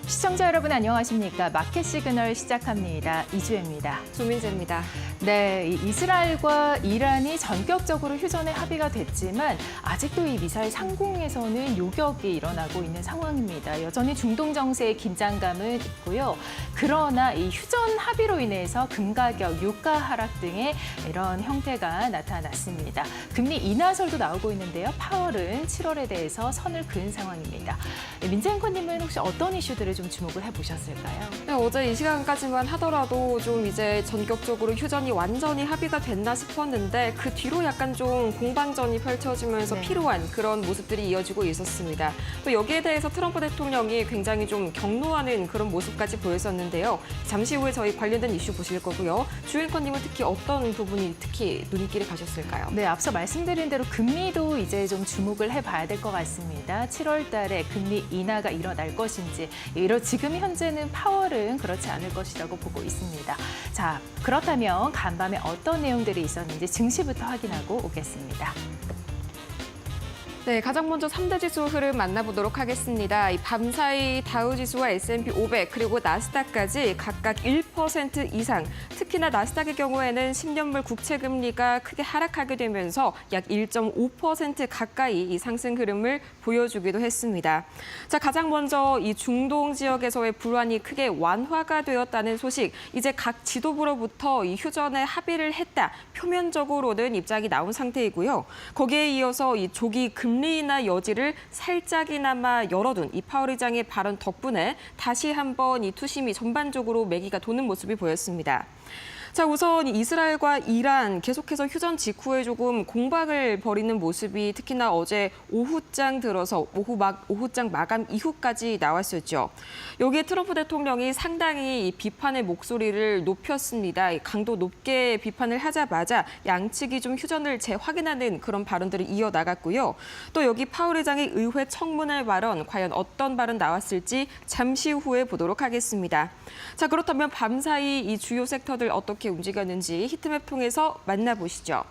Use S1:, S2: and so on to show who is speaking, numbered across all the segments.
S1: 시청자 여러분 안녕하십니까? 마켓 시그널 시작합니다. 이주혜입니다.
S2: 조민재입니다.
S1: 네, 이스라엘과 이란이 전격적으로 휴전에 합의가 됐지만 아직도 이 미사일 상공에서는 요격이 일어나고 있는 상황입니다. 여전히 중동 정세의 긴장감은 있고요. 그러나 이 휴전 합의로 인해서 금 가격, 유가 하락 등의 이런 형태가 나타났습니다. 금리 인하설도 나오고 있는데요. 파월은 7월에 대해서 선을 그은 상황입니다. 민재 앵커님은 혹시 어떤 이슈들을 좀 주목을 해보셨을까요?
S2: 네, 어제 이 시간까지만 하더라도 좀 이제 전격적으로 휴전이 완전히 합의가 됐나 싶었는데 그 뒤로 약간 좀 공방전이 펼쳐지면서
S1: 네.
S2: 피로한 그런 모습들이 이어지고 있었습니다. 또 여기에 대해서 트럼프 대통령이 굉장히 좀 격노하는 그런 모습까지 보였었는데요. 잠시 후에 저희 관련된 이슈 보실 거고요. 주 앵커님은 특히 어떤 부분이 특히 눈길이 가셨을까요?
S1: 네, 앞서 말씀드린 대로 금리도 이제 좀 주목을 해봐야 될 것 같습니다. 7월 달에 금리 인하가 일어날 것인지, 지금 현재는 파월은 그렇지 않을 것이라고 보고 있습니다. 자, 그렇다면 간밤에 어떤 내용들이 있었는지 증시부터 확인하고 오겠습니다.
S2: 네, 가장 먼저 3대 지수 흐름 만나보도록 하겠습니다. 이 밤사이 다우지수와 S&P 500 그리고 나스닥까지 각각 1% 이상, 특히나 나스닥의 경우에는 10년물 국채 금리가 크게 하락하게 되면서 약 1.5% 가까이 이 상승 흐름을 보여주기도 했습니다. 자, 가장 먼저 이 중동 지역에서의 불안이 크게 완화가 되었다는 소식, 이제 각 지도부로부터 이 휴전에 합의를 했다, 표면적으로는 입장이 나온 상태이고요. 거기에 이어서 이 조기 금리 인하 여지를 살짝이나마 열어둔 이 파월 의장의 발언 덕분에 다시 한번 이 투심이 전반적으로 매기가 도는 모습이 보였습니다. 자, 우선 이스라엘과 이란 계속해서 휴전 직후에 조금 공방을 벌이는 모습이 특히나 어제 오후장 들어서 오후장 마감 이후까지 나왔었죠. 여기에 트럼프 대통령이 상당히 비판의 목소리를 높였습니다. 강도 높게 비판을 하자마자 양측이 좀 휴전을 재확인하는 그런 발언들을 이어나갔고요. 또 여기 파월 의장의 의회 청문회 발언, 과연 어떤 발언 나왔을지 잠시 후에 보도록 하겠습니다. 자, 그렇다면 밤사이 이 주요 섹터들 어떻게 움직였는지 히트맵 통해서 만나보시죠.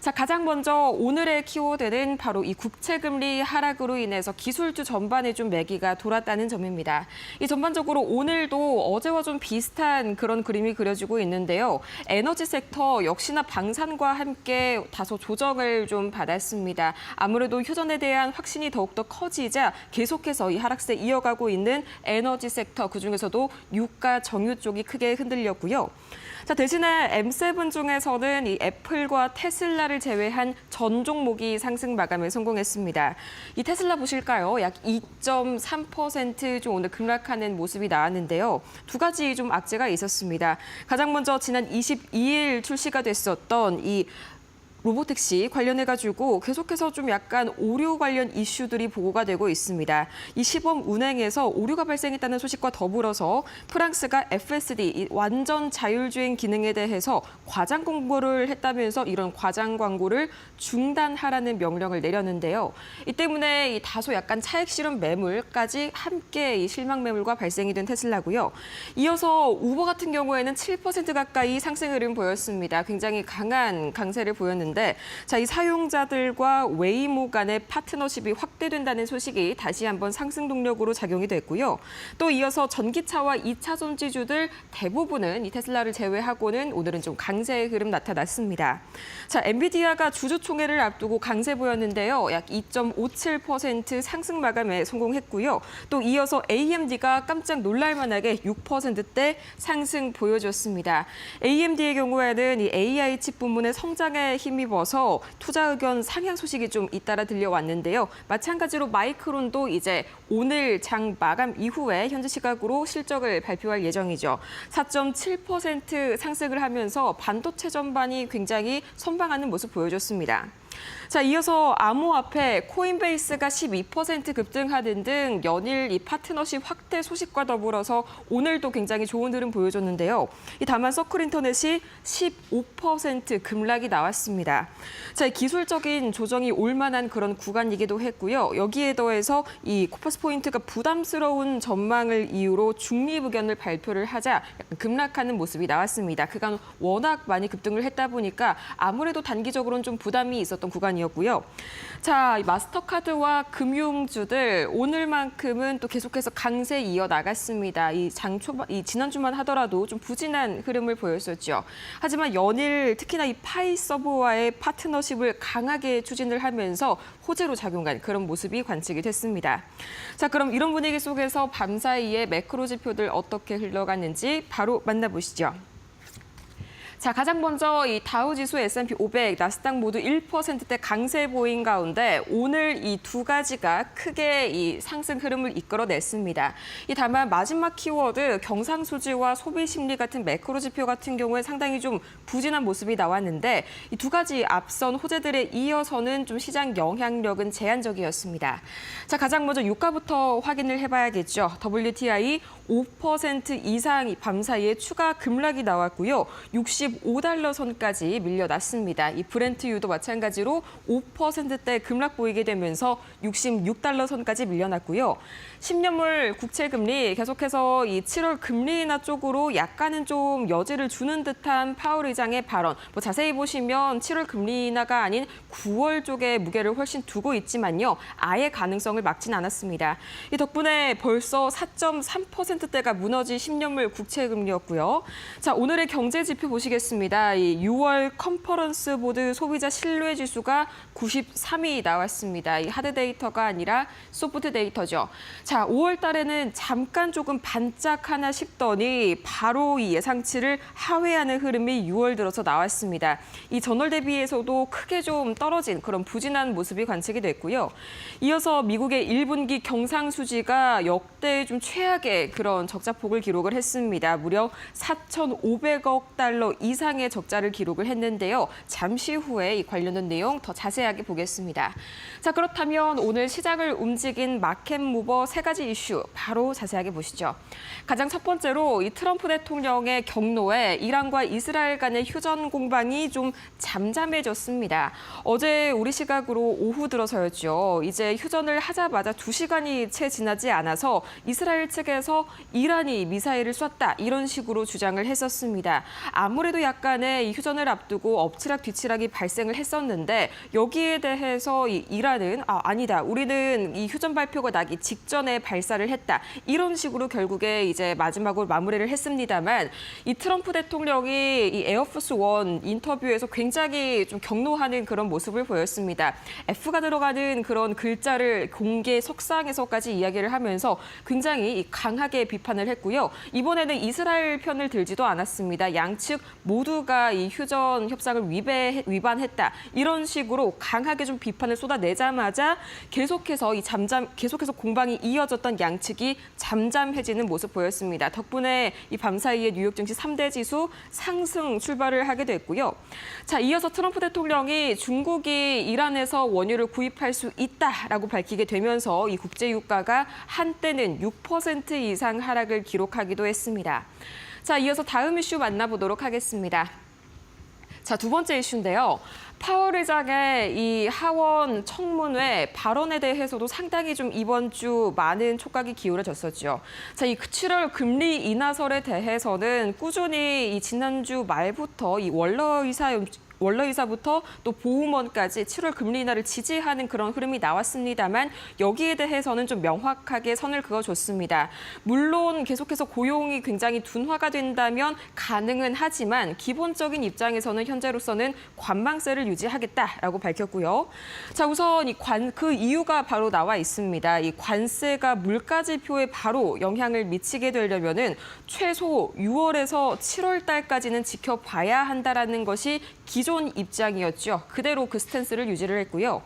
S2: 자, 가장 먼저 오늘의 키워드는 바로 이 국채금리 하락으로 인해서 기술주 전반에 좀 매기가 돌았다는 점입니다. 이 전반적으로 오늘도 어제와 좀 비슷한 그런 그림이 그려지고 있는데요. 에너지 섹터 역시나 방산과 함께 다소 조정을 좀 받았습니다. 아무래도 휴전에 대한 확신이 더욱더 커지자 계속해서 이 하락세 이어가고 있는 에너지 섹터, 그중에서도 유가 정유 쪽이 크게 흔들렸고요. 자, 대신에 M7 중에서는 이 애플과 테슬라를 제외한 전 종목이 상승 마감에 성공했습니다. 이 테슬라 보실까요? 약 2.3% 좀 오늘 급락하는 모습이 나왔는데요. 두 가지 좀 악재가 있었습니다. 가장 먼저 지난 22일 출시가 됐었던 이 로보택시 관련해가지고 계속해서 좀 약간 오류 관련 이슈들이 보고가 되고 있습니다. 이 시범 운행에서 오류가 발생했다는 소식과 더불어서 프랑스가 FSD, 완전 자율주행 기능에 대해서 과장 공고를 했다면서 이런 과장 광고를 중단하라는 명령을 내렸는데요. 이 때문에 이 다소 약간 차익 실현 매물까지 함께 이 실망 매물과 발생이 된 테슬라고요. 이어서 우버 같은 경우에는 7% 가까이 상승 흐름 보였습니다. 굉장히 강한 강세를 보였는데 자, 이 사용자들과 웨이모 간의 파트너십이 확대된다는 소식이 다시 한번 상승 동력으로 작용이 됐고요. 또 이어서 전기차와 2차전 지주들 대부분은 이 테슬라를 제외하고는 오늘은 좀 강세의 흐름 나타났습니다. 자, 엔비디아가 주주총회를 앞두고 강세 보였는데요. 약 2.57% 상승 마감에 성공했고요. 또 이어서 AMD가 깜짝 놀랄 만하게 6%대 상승 보여줬습니다. AMD의 경우에는 이 AI 칩 부문의 성장에 힘입어서 투자 의견 상향 소식이 좀 잇따라 들려왔는데요. 마찬가지로 마이크론도 이제 오늘 장 마감 이후에 현재 시각으로 실적을 발표할 예정이죠. 4.7% 상승을 하면서 반도체 전반이 굉장히 선방하는 모습 보여줬습니다. 자, 이어서 암호화폐 코인베이스가 12% 급등하는 등 연일 이 파트너십 확대 소식과 더불어서 오늘도 굉장히 좋은 흐름 보여줬는데요. 다만 서클인터넷이 15% 급락이 나왔습니다. 자, 기술적인 조정이 올 만한 그런 구간이기도 했고요. 여기에 더해서 이 코퍼스 포인트가 부담스러운 전망을 이유로 중립 의견을 발표를 하자 약간 급락하는 모습이 나왔습니다. 그간 워낙 많이 급등을 했다 보니까 아무래도 단기적으로는 좀 부담이 있었던 있었던 구간이었고요. 자, 이 마스터카드와 금융주들 오늘만큼은 또 계속해서 강세 이어나갔습니다. 이 지난주만 하더라도 좀 부진한 흐름을 보였었죠. 하지만 연일 특히나 이 파이서브와의 파트너십을 강하게 추진을 하면서 호재로 작용한 그런 모습이 관측이 됐습니다. 자, 그럼 이런 분위기 속에서 밤사이에 매크로 지표들 어떻게 흘러갔는지 바로 만나보시죠. 자, 가장 먼저 이 다우지수, S&P 500, 나스닥 모두 1%대 강세 보인 가운데 오늘 이 두 가지가 크게 이 상승 흐름을 이끌어냈습니다. 다만 마지막 키워드 경상수지와 소비심리 같은 매크로 지표 같은 경우에 상당히 좀 부진한 모습이 나왔는데 이 두 가지 앞선 호재들에 이어서는 좀 시장 영향력은 제한적이었습니다. 자, 가장 먼저 유가부터 확인을 해봐야겠죠. WTI 5% 이상 밤사이에 추가 급락이 나왔고요. 65달러 선까지 밀려났습니다. 이 브렌트유도 마찬가지로 5%대 급락 보이게 되면서 66달러 선까지 밀려났고요. 10년물 국채금리 계속해서 이 7월 금리 인하 쪽으로 약간은 좀 여지를 주는 듯한 파월 의장의 발언. 자세히 보시면 7월 금리 인하가 아닌 9월 쪽에 무게를 훨씬 두고 있지만요. 아예 가능성을 막진 않았습니다. 이 덕분에 벌써 4.3%대가 무너진 10년물 국채금리였고요. 자, 오늘의 경제 지표 보시겠습니다. 이 6월 컨퍼런스 보드 소비자 신뢰 지수가 93이 나왔습니다. 이 하드 데이터가 아니라 소프트 데이터죠. 자, 5월 달에는 잠깐 조금 반짝하나 싶더니 바로 이 예상치를 하회하는 흐름이 6월 들어서 나왔습니다. 이 전월 대비해서도 크게 좀 떨어진 그런 부진한 모습이 관측이 됐고요. 이어서 미국의 1분기 경상수지가 역대 좀 최악의 그런 적자폭을 기록을 했습니다. 무려 4,500억 달러 이상의 적자를 기록을 했는데요. 잠시 후에 이 관련된 내용 더 자세하게 보겠습니다. 자, 그렇다면 오늘 시장을 움직인 마켓 무버 세 가지 이슈 바로 자세하게 보시죠. 가장 첫 번째로 이 트럼프 대통령의 경로에 이란과 이스라엘 간의 휴전 공방이 좀 잠잠해졌습니다. 어제 우리 시각으로 오후 들어서였죠. 이제 휴전을 하자마자 2시간이 채 지나지 않아서 이스라엘 측에서 이란이 미사일을 쐈다 이런 식으로 주장을 했었습니다. 아무래도 약간의 이 휴전을 앞두고 엎치락 뒤치락이 발생을 했었는데 여기에 대해서 이 이란은 아니다. 우리는 이 휴전 발표가 나기 직전에 발사를 했다. 이런 식으로 결국에 이제 마지막으로 마무리를 했습니다만 이 트럼프 대통령이 이 에어포스 원 인터뷰에서 굉장히 좀 격노하는 그런 모습을 보였습니다. F가 들어가는 그런 글자를 공개 석상에서까지 이야기를 하면서 굉장히 강하게 비판을 했고요. 이번에는 이스라엘 편을 들지도 않았습니다. 양측 모두가 이 휴전 협상을 위반했다. 이런 식으로 강하게 좀 비판을 쏟아내자마자 계속해서 공방이 이어졌던 양측이 잠잠해지는 모습 보였습니다. 덕분에 이 밤사이에 뉴욕 증시 3대 지수 상승 출발을 하게 됐고요. 자, 이어서 트럼프 대통령이 중국이 이란에서 원유를 구입할 수 있다라고 밝히게 되면서 이 국제 유가가 한때는 6% 이상 하락을 기록하기도 했습니다. 자, 이어서 다음 이슈 만나보도록 하겠습니다. 자, 두 번째 이슈인데요. 파월 의장의 이 하원 청문회 발언에 대해서도 상당히 좀 이번 주 많은 촉각이 기울어졌었죠. 자, 이 7월 금리 인하설에 대해서는 꾸준히 이 지난주 말부터 이 원로이사부터 또 보험원까지 7월 금리 인하를 지지하는 그런 흐름이 나왔습니다만 여기에 대해서는 좀 명확하게 선을 그어줬습니다. 물론 계속해서 고용이 굉장히 둔화가 된다면 가능은 하지만 기본적인 입장에서는 현재로서는 관망세를 유지하겠다라고 밝혔고요. 자, 우선 그 이유가 바로 나와 있습니다. 이 관세가 물가 지표에 바로 영향을 미치게 되려면은 최소 6월에서 7월 달까지는 지켜봐야 한다라는 것이 기존 입장이었죠. 그대로 그 스탠스를 유지를 했고요.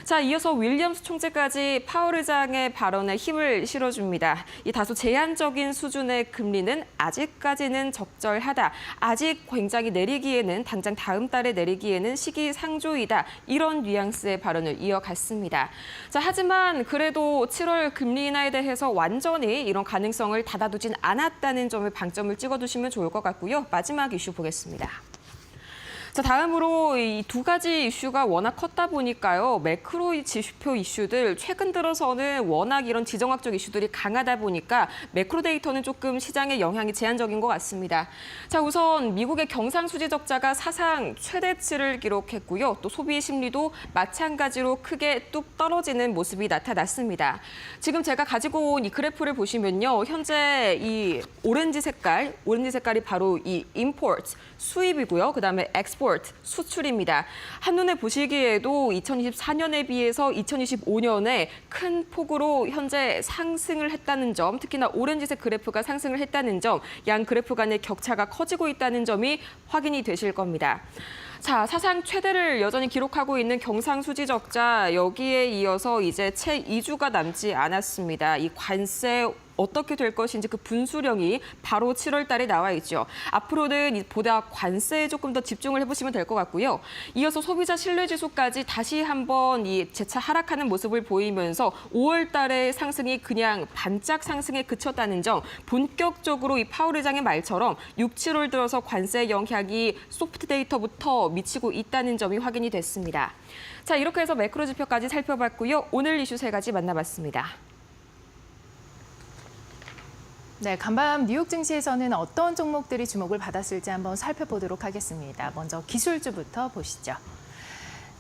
S2: 자, 이어서 윌리엄스 총재까지 파월 의장의 발언에 힘을 실어줍니다. 이 다소 제한적인 수준의 금리는 아직까지는 적절하다. 아직 굉장히 내리기에는 당장 다음 달에 내리기에는 시기상조이다. 이런 뉘앙스의 발언을 이어갔습니다. 자, 하지만 그래도 7월 금리 인하에 대해서 완전히 이런 가능성을 닫아두진 않았다는 점을 방점을 찍어두시면 좋을 것 같고요. 마지막 이슈 보겠습니다. 자, 다음으로 이 두 가지 이슈가 워낙 컸다 보니까요. 매크로 지표 이슈들 최근 들어서는 워낙 이런 지정학적 이슈들이 강하다 보니까 매크로 데이터는 조금 시장에 영향이 제한적인 것 같습니다. 자, 우선 미국의 경상수지 적자가 사상 최대치를 기록했고요. 또 소비 심리도 마찬가지로 크게 뚝 떨어지는 모습이 나타났습니다. 지금 제가 가지고 온 이 그래프를 보시면요. 현재 이 오렌지 색깔이 바로 이 import, 수입이고요. 그다음에 export, 수출입니다. 한눈에 보시기에도 2024년에 비해서 2025년에 큰 폭으로 현재 상승을 했다는 점, 특히나 오렌지색 그래프가 상승을 했다는 점, 양 그래프 간의 격차가 커지고 있다는 점이 확인이 되실 겁니다. 자, 사상 최대를 여전히 기록하고 있는 경상수지 적자, 여기에 이어서 이제 채 2주가 남지 않았습니다. 이 관세 어떻게 될 것인지 그 분수령이 바로 7월 달에 나와 있죠. 앞으로는 보다 관세에 조금 더 집중을 해보시면 될 것 같고요. 이어서 소비자 신뢰지수까지 다시 한번 이 재차 하락하는 모습을 보이면서 5월 달에 상승이 그냥 반짝 상승에 그쳤다는 점, 본격적으로 이 파월 의장의 말처럼 6, 7월 들어서 관세 영향이 소프트 데이터부터 미치고 있다는 점이 확인이 됐습니다. 자, 이렇게 해서 매크로 지표까지 살펴봤고요. 오늘 이슈 3가지 만나봤습니다.
S1: 네, 간밤 뉴욕 증시에서는 어떤 종목들이 주목을 받았을지 한번 살펴보도록 하겠습니다. 먼저 기술주부터 보시죠.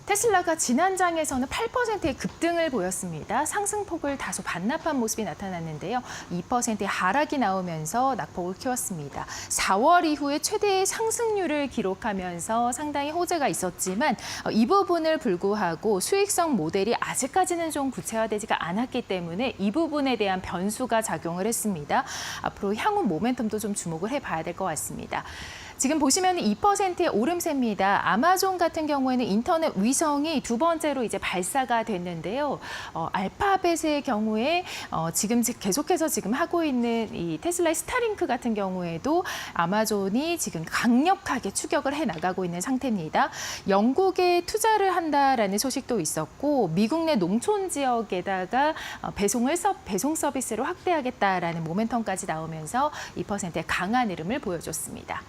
S1: 테슬라가 지난 장에서는 8%의 급등을 보였습니다. 상승폭을 다소 반납한 모습이 나타났는데요. 2%의 하락이 나오면서 낙폭을 키웠습니다. 4월 이후에 최대의 상승률을 기록하면서 상당히 호재가 있었지만 이 부분을 불구하고 수익성 모델이 아직까지는 좀 구체화되지가 않았기 때문에 이 부분에 대한 변수가 작용을 했습니다. 앞으로 향후 모멘텀도 좀 주목을 해봐야 될 것 같습니다. 지금 보시면 2%의 오름세입니다. 아마존 같은 경우에는 인터넷 위성이 두 번째로 이제 발사가 됐는데요. 알파벳의 경우에 지금 계속해서 지금 하고 있는 이 테슬라의 스타링크 같은 경우에도 아마존이 지금 강력하게 추격을 해 나가고 있는 상태입니다. 영국에 투자를 한다라는 소식도 있었고 미국 내 농촌 지역에다가 배송 서비스를 확대하겠다라는 모멘텀까지 나오면서 2%의 강한 흐름을 보여줬습니다.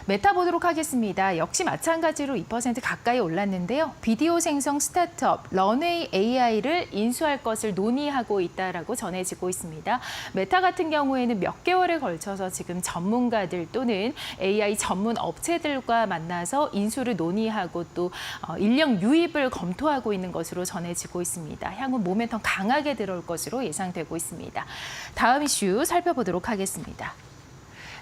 S1: 메타 보도록 하겠습니다. 역시 마찬가지로 2% 가까이 올랐는데요. 비디오 생성 스타트업 런웨이 AI를 인수할 것을 논의하고 있다라고 전해지고 있습니다. 메타 같은 경우에는 몇 개월에 걸쳐서 지금 전문가들 또는 AI 전문 업체들과 만나서 인수를 논의하고 또 인력 유입을 검토하고 있는 것으로 전해지고 있습니다. 향후 모멘텀 강하게 들어올 것으로 예상되고 있습니다. 다음 이슈 살펴보도록 하겠습니다.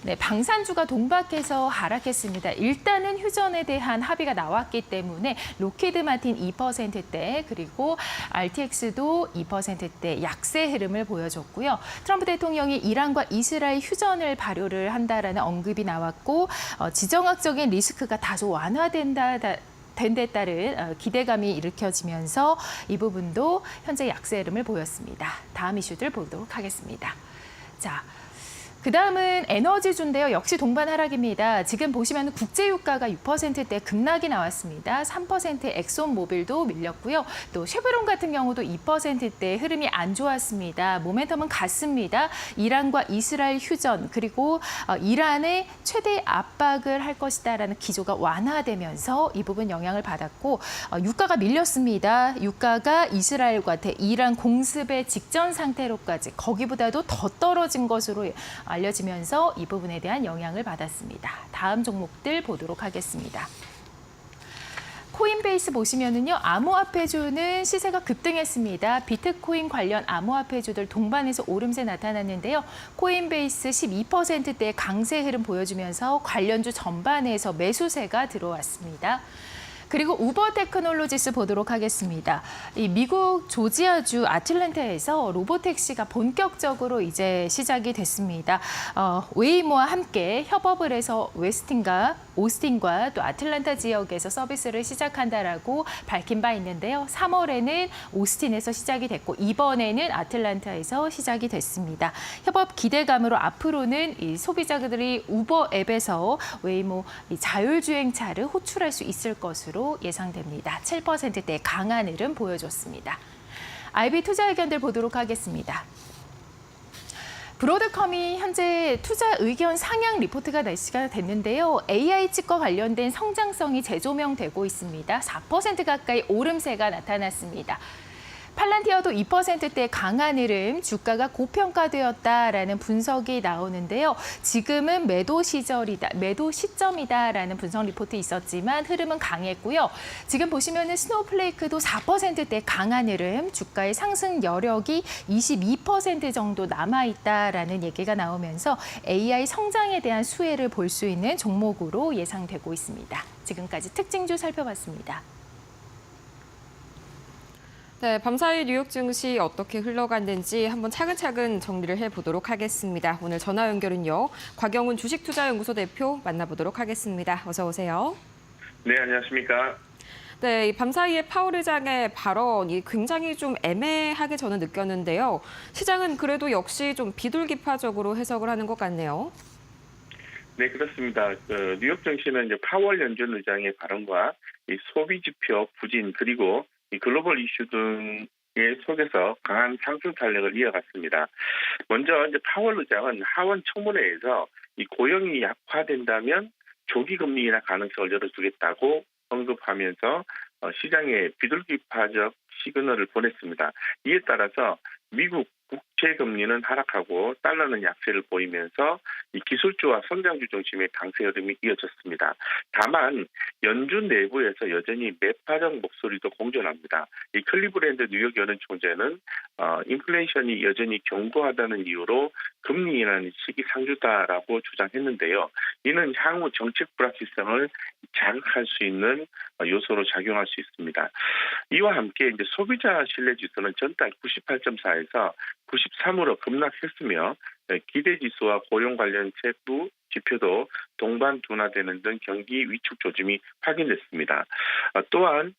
S1: 네, 방산주가 동박해서 하락했습니다. 일단은 휴전에 대한 합의가 나왔기 때문에 로키드 마틴 2%대 그리고 RTX도 2%대 약세 흐름을 보여줬고요. 트럼프 대통령이 이란과 이스라엘 휴전을 발효를 한다라는 언급이 나왔고 지정학적인 리스크가 다소 된 데 따른 기대감이 일으켜지면서 이 부분도 현재 약세 흐름을 보였습니다. 다음 이슈들 보도록 하겠습니다. 자. 그다음은 에너지주인데요. 역시 동반 하락입니다. 지금 보시면 국제유가가 6%대 급락이 나왔습니다. 3%의 엑손모빌도 밀렸고요. 또 쉐브론 같은 경우도 2%대 흐름이 안 좋았습니다. 모멘텀은 같습니다. 이란과 이스라엘 휴전 그리고 이란의 최대 압박을 할 것이다라는 기조가 완화되면서 이 부분 영향을 받았고 유가가 밀렸습니다. 유가가 이스라엘과 이란 공습의 직전 상태로까지 거기보다도 더 떨어진 것으로 알려지면서 이 부분에 대한 영향을 받았습니다. 다음 종목들 보도록 하겠습니다. 코인베이스 보시면은요, 암호화폐주는 시세가 급등했습니다. 비트코인 관련 암호화폐주들 동반해서 오름세 나타났는데요. 코인베이스 12%대의 강세 흐름 보여주면서 관련주 전반에서 매수세가 들어왔습니다. 그리고 우버 테크놀로지스 보도록 하겠습니다. 이 미국 조지아주 아틀랜타에서 로보택시가 본격적으로 이제 시작이 됐습니다. 웨이모와 함께 협업을 해서 오스틴과 또 아틀란타 지역에서 서비스를 시작한다라고 밝힌 바 있는데요. 3월에는 오스틴에서 시작이 됐고 이번에는 아틀란타에서 시작이 됐습니다. 협업 기대감으로 앞으로는 이 소비자들이 우버 앱에서 웨이모 자율주행차를 호출할 수 있을 것으로 예상됩니다. 7%대 강한 흐름 보여줬습니다. IB 투자 의견들 보도록 하겠습니다. 브로드컴이 현재 투자 의견 상향 리포트가 날씨가 됐는데요. AI 칩과 관련된 성장성이 재조명되고 있습니다. 4% 가까이 오름세가 나타났습니다. 팔란티어도 2%대 강한 흐름, 주가가 고평가되었다라는 분석이 나오는데요. 지금은 매도 시점이다라는 분석 리포트 있었지만 흐름은 강했고요. 지금 보시면은 스노우플레이크도 4%대 강한 흐름, 주가의 상승 여력이 22% 정도 남아있다라는 얘기가 나오면서 AI 성장에 대한 수혜를 볼 수 있는 종목으로 예상되고 있습니다. 지금까지 특징주 살펴봤습니다.
S2: 네, 밤사이 뉴욕 증시 어떻게 흘러갔는지 한번 차근차근 정리를 해보도록 하겠습니다. 오늘 전화 연결은요, 곽영훈 주식투자연구소 대표 만나보도록 하겠습니다. 어서 오세요.
S3: 네, 안녕하십니까.
S2: 네, 이 밤사이의 파월 의장의 발언이 굉장히 좀 애매하게 저는 느꼈는데요. 시장은 그래도 역시 좀 비둘기파적으로 해석을 하는 것 같네요.
S3: 네, 그렇습니다. 뉴욕 증시는 이제 파월 연준 의장의 발언과 이 소비 지표 부진 그리고 이 글로벌 이슈 등의 속에서 강한 상승 탄력을 이어갔습니다. 먼저 이제 파월 의장은 하원 청문회에서 이 고용이 약화된다면 조기 금리 인하 가능성을 열어주겠다고 언급하면서 시장에 비둘기파적 시그널을 보냈습니다. 이에 따라서 미국 국채 금리는 하락하고 달러는 약세를 보이면서 이 기술주와 성장주 중심의 강세 흐름이 이어졌습니다. 다만 연준 내부에서 여전히 매파적 목소리도 공존합니다. 이 클리브랜드 뉴욕 연은 총재는 인플레이션이 여전히 견고하다는 이유로 금리 인하는 시기상조다라고 주장했는데요. 이는 향후 정책 불확실성을 자극할 수 있는 요소로 작용할 수 있습니다. 이와 함께 이제 소비자 신뢰 지수는 전달 98.4에서 93으로 급락했으며 기대 지수와 고용 관련 세부 지표도 동반 둔화되는 등 경기 위축 조짐이 확인됐습니다. 또한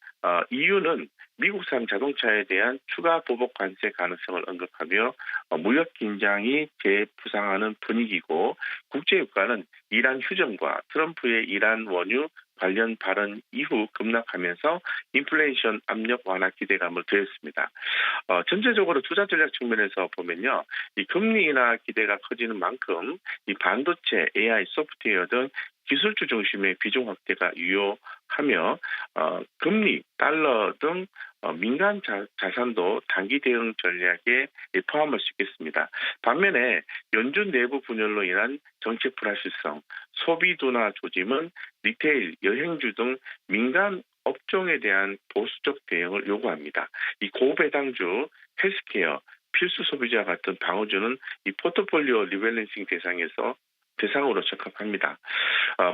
S3: EU는 미국산 자동차에 대한 추가 보복 관세 가능성을 언급하며 무역 긴장이 재부상하는 분위기고 국제유가는 이란 휴전과 트럼프의 이란 원유 관련 발언 이후 급락하면서 인플레이션 압력 완화 기대감을 더했습니다. 전체적으로 투자 전략 측면에서 보면요, 이 금리 인하 기대가 커지는 만큼 이 반도체, AI, 소프트웨어 등 기술주 중심의 비중 확대가 유효하며 금리, 달러 등 민간 자산도 단기 대응 전략에 포함할 수 있겠습니다. 반면에 연준 내부 분열로 인한 정책 불확실성, 소비 둔화 조짐은 리테일, 여행주 등 민간 업종에 대한 보수적 대응을 요구합니다. 이 고배당주, 헬스케어, 필수 소비자 같은 방어주는 이 포트폴리오 리밸런싱 대상으로 적합합니다.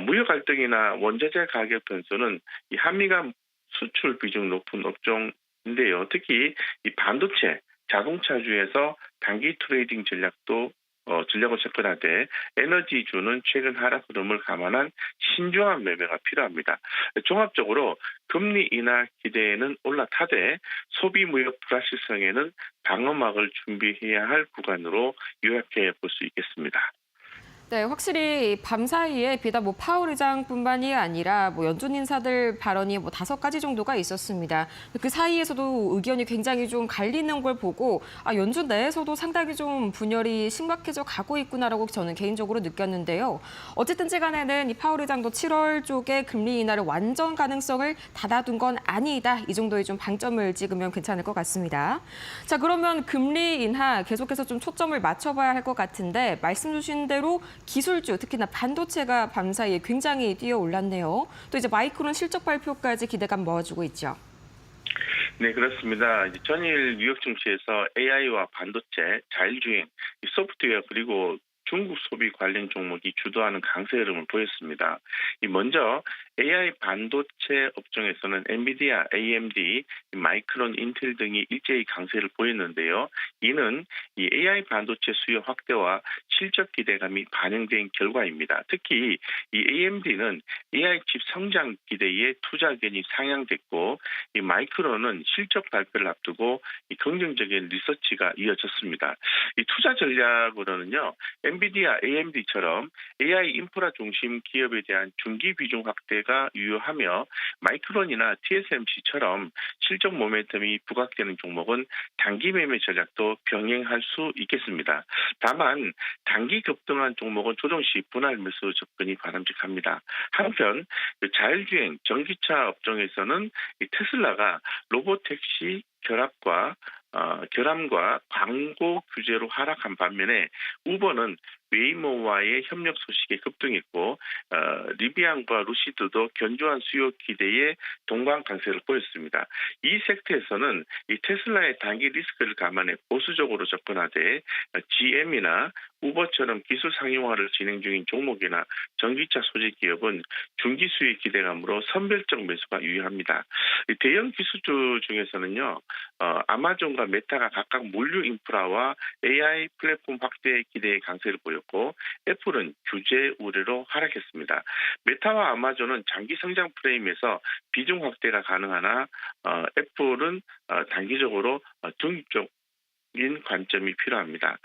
S3: 무역 갈등이나 원자재 가격 변수는 이 한미 간 수출 비중 높은 업종인데요. 특히 이 반도체, 자동차주에서 단기 트레이딩 전략을 접근하되 에너지주는 최근 하락 흐름을 감안한 신중한 매매가 필요합니다. 종합적으로 금리 인하 기대에는 올라타되 소비 무역 불확실성에는 방어막을 준비해야 할 구간으로 요약해 볼 수 있겠습니다.
S2: 네, 확실히 밤 사이에 비단 파월 의장뿐만이 아니라 연준 인사들 발언이 5가지 정도가 있었습니다. 그 사이에서도 의견이 굉장히 좀 갈리는 걸 보고 연준 내에서도 상당히 좀 분열이 심각해져 가고 있구나라고 저는 개인적으로 느꼈는데요. 어쨌든지 간에는 이 파월 의장도 7월 쪽에 금리 인하를 완전 가능성을 닫아둔 건 아니다. 이 정도의 좀 방점을 찍으면 괜찮을 것 같습니다. 자, 그러면 금리 인하 계속해서 좀 초점을 맞춰봐야 할 것 같은데 말씀 주신 대로 기술주, 특히나 반도체가 밤 사이에 굉장히 뛰어올랐네요. 또 이제 마이크론 실적 발표까지 기대감 모아주고 있죠.
S3: 네, 그렇습니다. 전일 뉴욕 증시에서 AI와 반도체, 자율주행, 소프트웨어 그리고 중국 소비 관련 종목이 주도하는 강세 흐름을 보였습니다. 먼저 AI 반도체 업종에서는 엔비디아, AMD, 마이크론, 인텔 등이 일제히 강세를 보였는데요. 이는 이 AI 반도체 수요 확대와 실적 기대감이 반영된 결과입니다. 특히 이 AMD는 AI 칩 성장 기대에 투자 의견이 상향됐고, 이 마이크론은 실적 발표를 앞두고 이 긍정적인 리서치가 이어졌습니다. 이 투자 전략으로는요, 엔비디아, AMD처럼 AI 인프라 중심 기업에 대한 중기 비중 확대가 기대가 유효하며 마이크론이나 TSMC처럼 실적 모멘텀이 부각되는 종목은 단기 매매 전략도 병행할 수 있겠습니다. 다만 단기 급등한 종목은 조정 시 분할 매수 접근이 바람직합니다. 한편 자율주행 전기차 업종에서는 이 테슬라가 로보택시 결함과 광고 규제로 하락한 반면에 우버는 웨이모와의 협력 소식에 급등했고 리비안과 루시드도 견조한 수요 기대에 동반 강세를 보였습니다. 이 섹터에서는 이 테슬라의 단기 리스크를 감안해 보수적으로 접근하되 GM이나 우버처럼 기술 상용화를 진행 중인 종목이나 전기차 소재 기업은 중기 수익 기대감으로 선별적 매수가 유효합니다. 대형 기술주 중에서는요, 아마존과 메타가 각각 물류 인프라와 AI 플랫폼 확대 기대의 강세를 보였고, 애플은 규제 우려로 하락했습니다. 메타와 아마존은 장기 성장 프레임에서 비중 확대가 가능하나 애플은 단기적으로 중립적 인 관점이 필요합니다.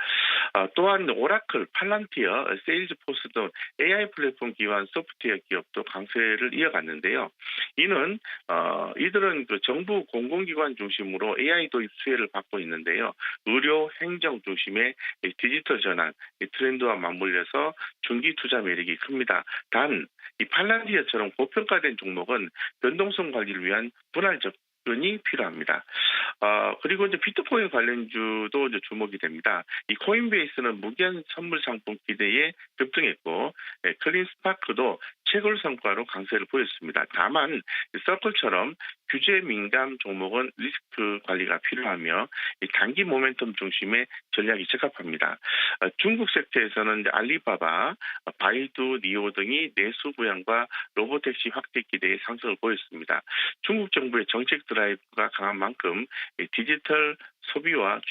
S3: 또한 오라클, 팔란티어, 세일즈포스 등 AI 플랫폼 기반 소프트웨어 기업도 강세를 이어갔는데요. 이들은 그 정부 공공기관 중심으로 AI 도입 수혜를 받고 있는데요. 의료, 행정 중심의 디지털 전환 트렌드와 맞물려서 중기 투자 매력이 큽니다. 단, 이 팔란티어처럼 고평가된 종목은 변동성 관리를 위한 분할 접근이 필요합니다. 그리고 이제 비트코인 관련주도 이제 주목이 됩니다. 이 코인베이스는 무기한 선물 상품 기대에 급등했고, 클린스파크도 채굴 성과로 강세를 보였습니다. 다만 서클처럼 규제 민감 종목은 리스크 관리가 필요하며 단기 모멘텀 중심의 전략이 적합합니다. 중국 섹터에서는 알리바바, 바이두, 니오 등이 내수 부양과 로보택시 확대 기대의 상승을 보였습니다. 중국 정부의 정책 드라이브가 강한 만큼 디지털 소비와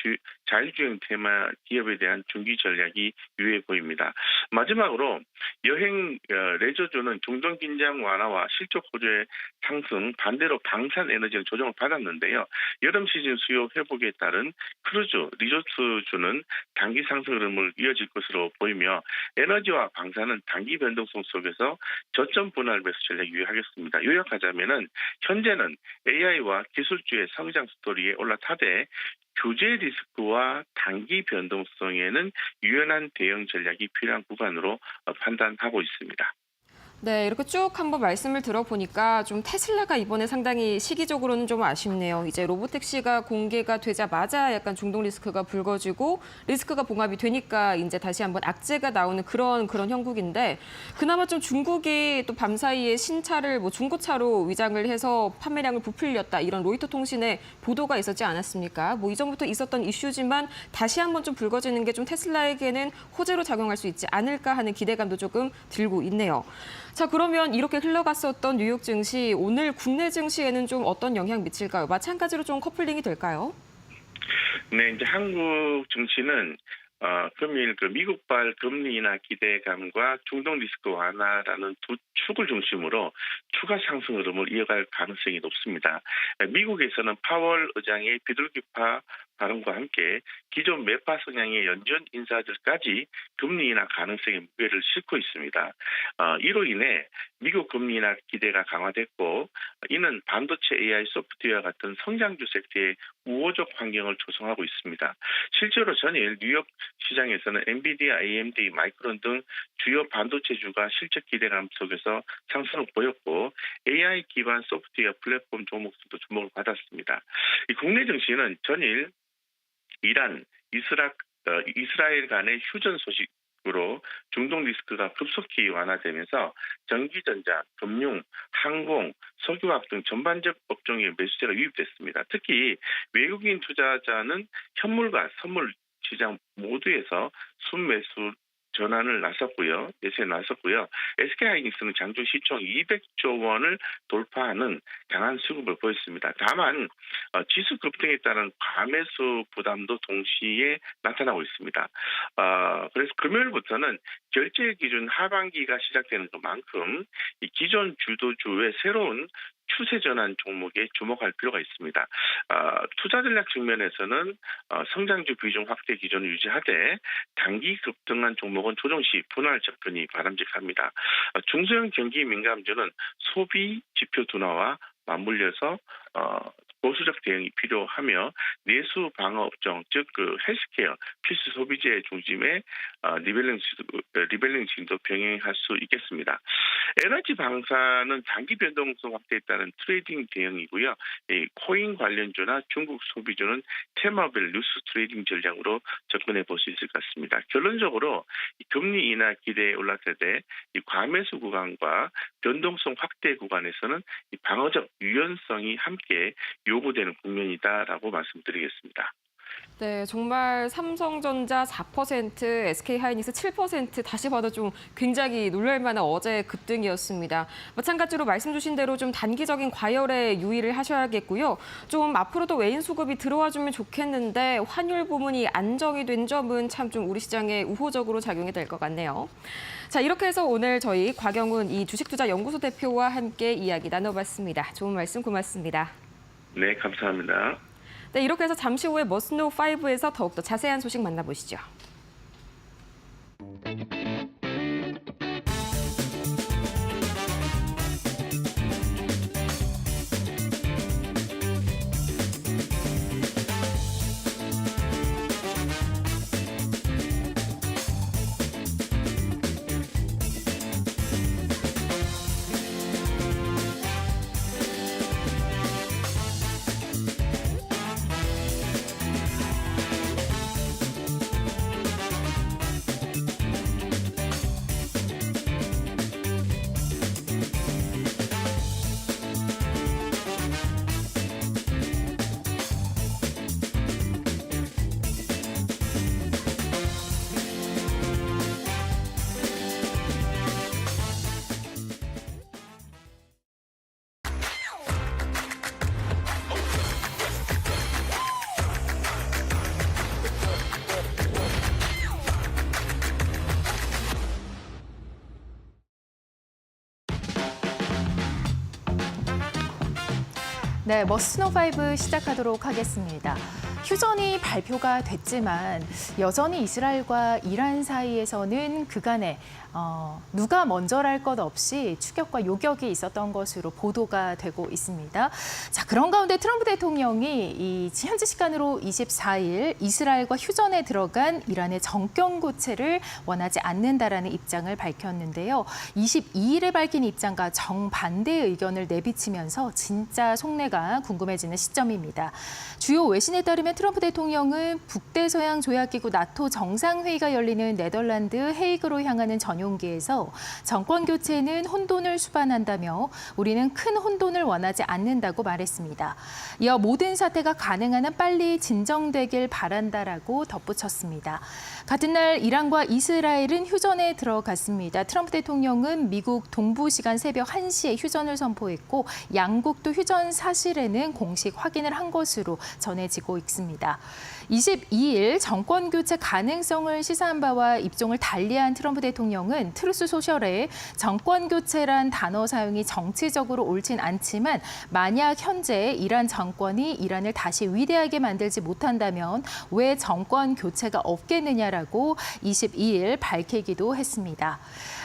S3: 자율주행 테마 기업에 대한 중기 전략이 유효해 보입니다. 마지막으로 여행 레저주는 중동 긴장 완화와 실적 호조의 상승, 반대로 방산 에너지는 조정을 받았는데요. 여름 시즌 수요 회복에 따른 크루즈, 리조트주는 단기 상승 흐름을 이어질 것으로 보이며 에너지와 방산은 단기 변동성 속에서 저점 분할 매수 전략이 유효하겠습니다. 요약하자면은 현재는 AI와 기술주의 성장 스토리에 올라타되 규제 리스크와 단기 변동성에는 유연한 대응 전략이 필요한 구간으로 판단하고 있습니다.
S2: 네, 이렇게 쭉 한번 말씀을 들어보니까 좀 테슬라가 이번에 상당히 시기적으로는 좀 아쉽네요. 이제 로보택시가 공개가 되자마자 약간 중동 리스크가 불거지고 리스크가 봉합이 되니까 이제 다시 한번 악재가 나오는 그런 형국인데 그나마 좀 중국이 또 밤사이에 신차를 중고차로 위장을 해서 판매량을 부풀렸다 이런 로이터 통신의 보도가 있었지 않았습니까? 이전부터 있었던 이슈지만 다시 한번 좀 불거지는 게 좀 테슬라에게는 호재로 작용할 수 있지 않을까 하는 기대감도 조금 들고 있네요. 자, 그러면 이렇게 흘러갔었던 뉴욕 증시, 오늘 국내 증시에는 좀 어떤 영향 미칠까요? 마찬가지로 좀 커플링이 될까요?
S3: 네, 이제 한국 증시는 금일 미국발 금리 인하 기대감과 중동 리스크 완화라는 두 축을 중심으로 추가 상승 흐름을 이어갈 가능성이 높습니다. 미국에서는 파월 의장의 비둘기파 발언과 함께 기존 매파 성향의 연준 인사들까지 금리 인하 가능성의 무게를 싣고 있습니다. 이로 인해 미국 금리 인하 기대가 강화됐고 이는 반도체 AI 소프트웨어 같은 성장주 섹터의 우호적 환경을 조성하고 있습니다. 실제로 전일 뉴욕 시장에서는 엔비디아, AMD, 마이크론 등 주요 반도체주가 실적 기대감 속에서 상승을 보였고 AI 기반 소프트웨어 플랫폼 종목들도 주목을 받았습니다. 이 국내 증시는 전일 이란, 이스라엘 간의 휴전 소식으로 중동 리스크가 급속히 완화되면서 전기전자, 금융, 항공, 석유화학 등 전반적 업종에 매수세가 유입됐습니다. 특히 외국인 투자자는 현물과 선물 시장 모두에서 순매수 전환을 나섰고요. 매수에 나섰고요. SK하이닉스는 장중 시총 200조 원을 돌파하는 강한 수급을 보였습니다. 다만 지수 급등에 따른 과매수 부담도 동시에 나타나고 있습니다. 그래서 금요일부터는 결제 기준 하반기가 시작되는 것만큼 이 기존 주도주의 새로운 추세 전환 종목에 주목할 필요가 있습니다. 투자 전략 측면에서는 성장주 비중 확대 기조를 유지하되 단기 급등한 종목은 조정 시 분할 접근이 바람직합니다. 중소형 경기 민감주는 소비 지표 둔화와 맞물려서 보수적 대응이 필요하며 내수 방어 업종, 즉 헬스케어, 필수 소비재 중심의 리밸런싱도 병행할 수 있겠습니다. 에너지 방사는 단기 변동성 확대에 따른 트레이딩 대응이고요. 이 코인 관련주나 중국 소비주는 테마별 뉴스 트레이딩 전략으로 접근해 볼 수 있을 것 같습니다. 결론적으로 금리 인하 기대에 올랐을 때 이 과매수 구간과 변동성 확대 구간에서는 이 방어적 유연성이 함께 요구되는 국면이다라고 말씀드리겠습니다.
S2: 네, 정말 삼성전자 4%, SK하이닉스 7% 다시 봐도 좀 굉장히 놀랄 만한 어제의 급등이었습니다. 마찬가지로 말씀 주신 대로 좀 단기적인 과열에 유의를 하셔야겠고요. 좀 앞으로도 외인 수급이 들어와주면 좋겠는데 환율 부문이 안정이 된 점은 참 좀 우리 시장에 우호적으로 작용이 될 것 같네요. 자, 이렇게 해서 오늘 저희 곽영훈 이 주식투자연구소 대표와 함께 이야기 나눠봤습니다. 좋은 말씀 고맙습니다.
S3: 네, 감사합니다.
S2: 네, 이렇게 해서 잠시 후에 머스노 5에서 더욱더 자세한 소식 만나보시죠.
S1: 네, 머스노5 시작하도록 하겠습니다. 휴전이 발표가 됐지만 여전히 이스라엘과 이란 사이에서는 그간에 누가 먼저랄 것 없이 추격과 요격이 있었던 것으로 보도가 되고 있습니다. 자, 그런 가운데 트럼프 대통령이 현지 시간으로 24일 이스라엘과 휴전에 들어간 이란의 정권 교체를 원하지 않는다라는 입장을 밝혔는데요. 22일에 밝힌 입장과 정반대의 의견을 내비치면서 진짜 속내가 궁금해지는 시점입니다. 주요 외신에 따르면 트럼프 대통령은 북대서양 조약기구 나토 정상회의가 열리는 네덜란드 헤이그로 향하는 전용기에서 정권 교체는 혼돈을 수반한다며 우리는 큰 혼돈을 원하지 않는다고 말했습니다. 이어 모든 사태가 가능한 한 빨리 진정되길 바란다라고 덧붙였습니다. 같은 날 이란과 이스라엘은 휴전에 들어갔습니다. 트럼프 대통령은 미국 동부 시간 새벽 1시에 휴전을 선포했고 양국도 휴전 사실에는 공식 확인을 한 것으로 전해지고 있습니다. 22일 정권 교체 가능성을 시사한 바와 입종을 달리한 트럼프 대통령은 트루스 소셜에 정권 교체란 단어 사용이 정치적으로 옳진 않지만 만약 현재 이란 정권이 이란을 다시 위대하게 만들지 못한다면 왜 정권 교체가 없겠느냐라고 22일 밝히기도 했습니다.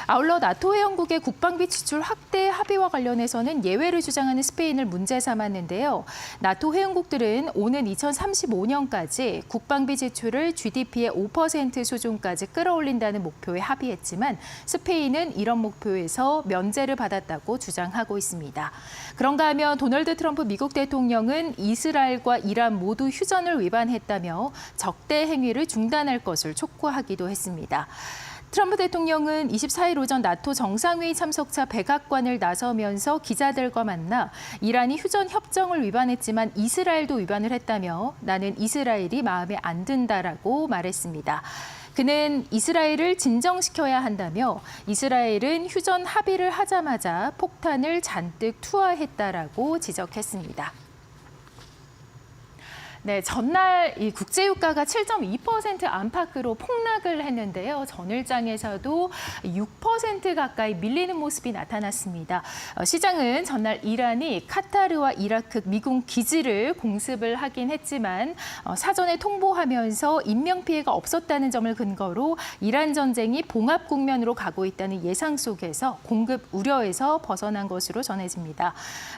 S1: 아울러 나토 회원국의 국방비 지출 확대 합의와 관련해서는 예외를 주장하는 스페인을 문제 삼았는데요. 나토 회원국들은 오는 2035년까지 국방비 지출을 GDP의 5% 수준까지 끌어올린다는 목표에 합의했지만 스페인은 이런 목표에서 면제를 받았다고 주장하고 있습니다. 그런가 하면 도널드 트럼프 미국 대통령은 이스라엘과 이란 모두 휴전을 위반했다며 적대 행위를 중단할 것을 촉구하기도 했습니다. 트럼프 대통령은 24일 오전 나토 정상회의 참석차 백악관을 나서면서 기자들과 만나 이란이 휴전 협정을 위반했지만 이스라엘도 위반을 했다며 나는 이스라엘이 마음에 안 든다라고 말했습니다. 그는 이스라엘을 진정시켜야 한다며 이스라엘은 휴전 합의를 하자마자 폭탄을 잔뜩 투하했다라고 지적했습니다. 네, 전날 이 국제유가가 7.2% 안팎으로 폭락을 했는데요. 전일장에서도 6% 가까이 밀리는 모습이 나타났습니다. 시장은 전날 이란이 카타르와 이라크 미군 기지를 공습을 하긴 했지만 사전에 통보하면서 인명피해가 없었다는 점을 근거로 이란 전쟁이 봉합 국면으로 가고 있다는 예상 속에서 공급 우려에서 벗어난 것으로 전해집니다.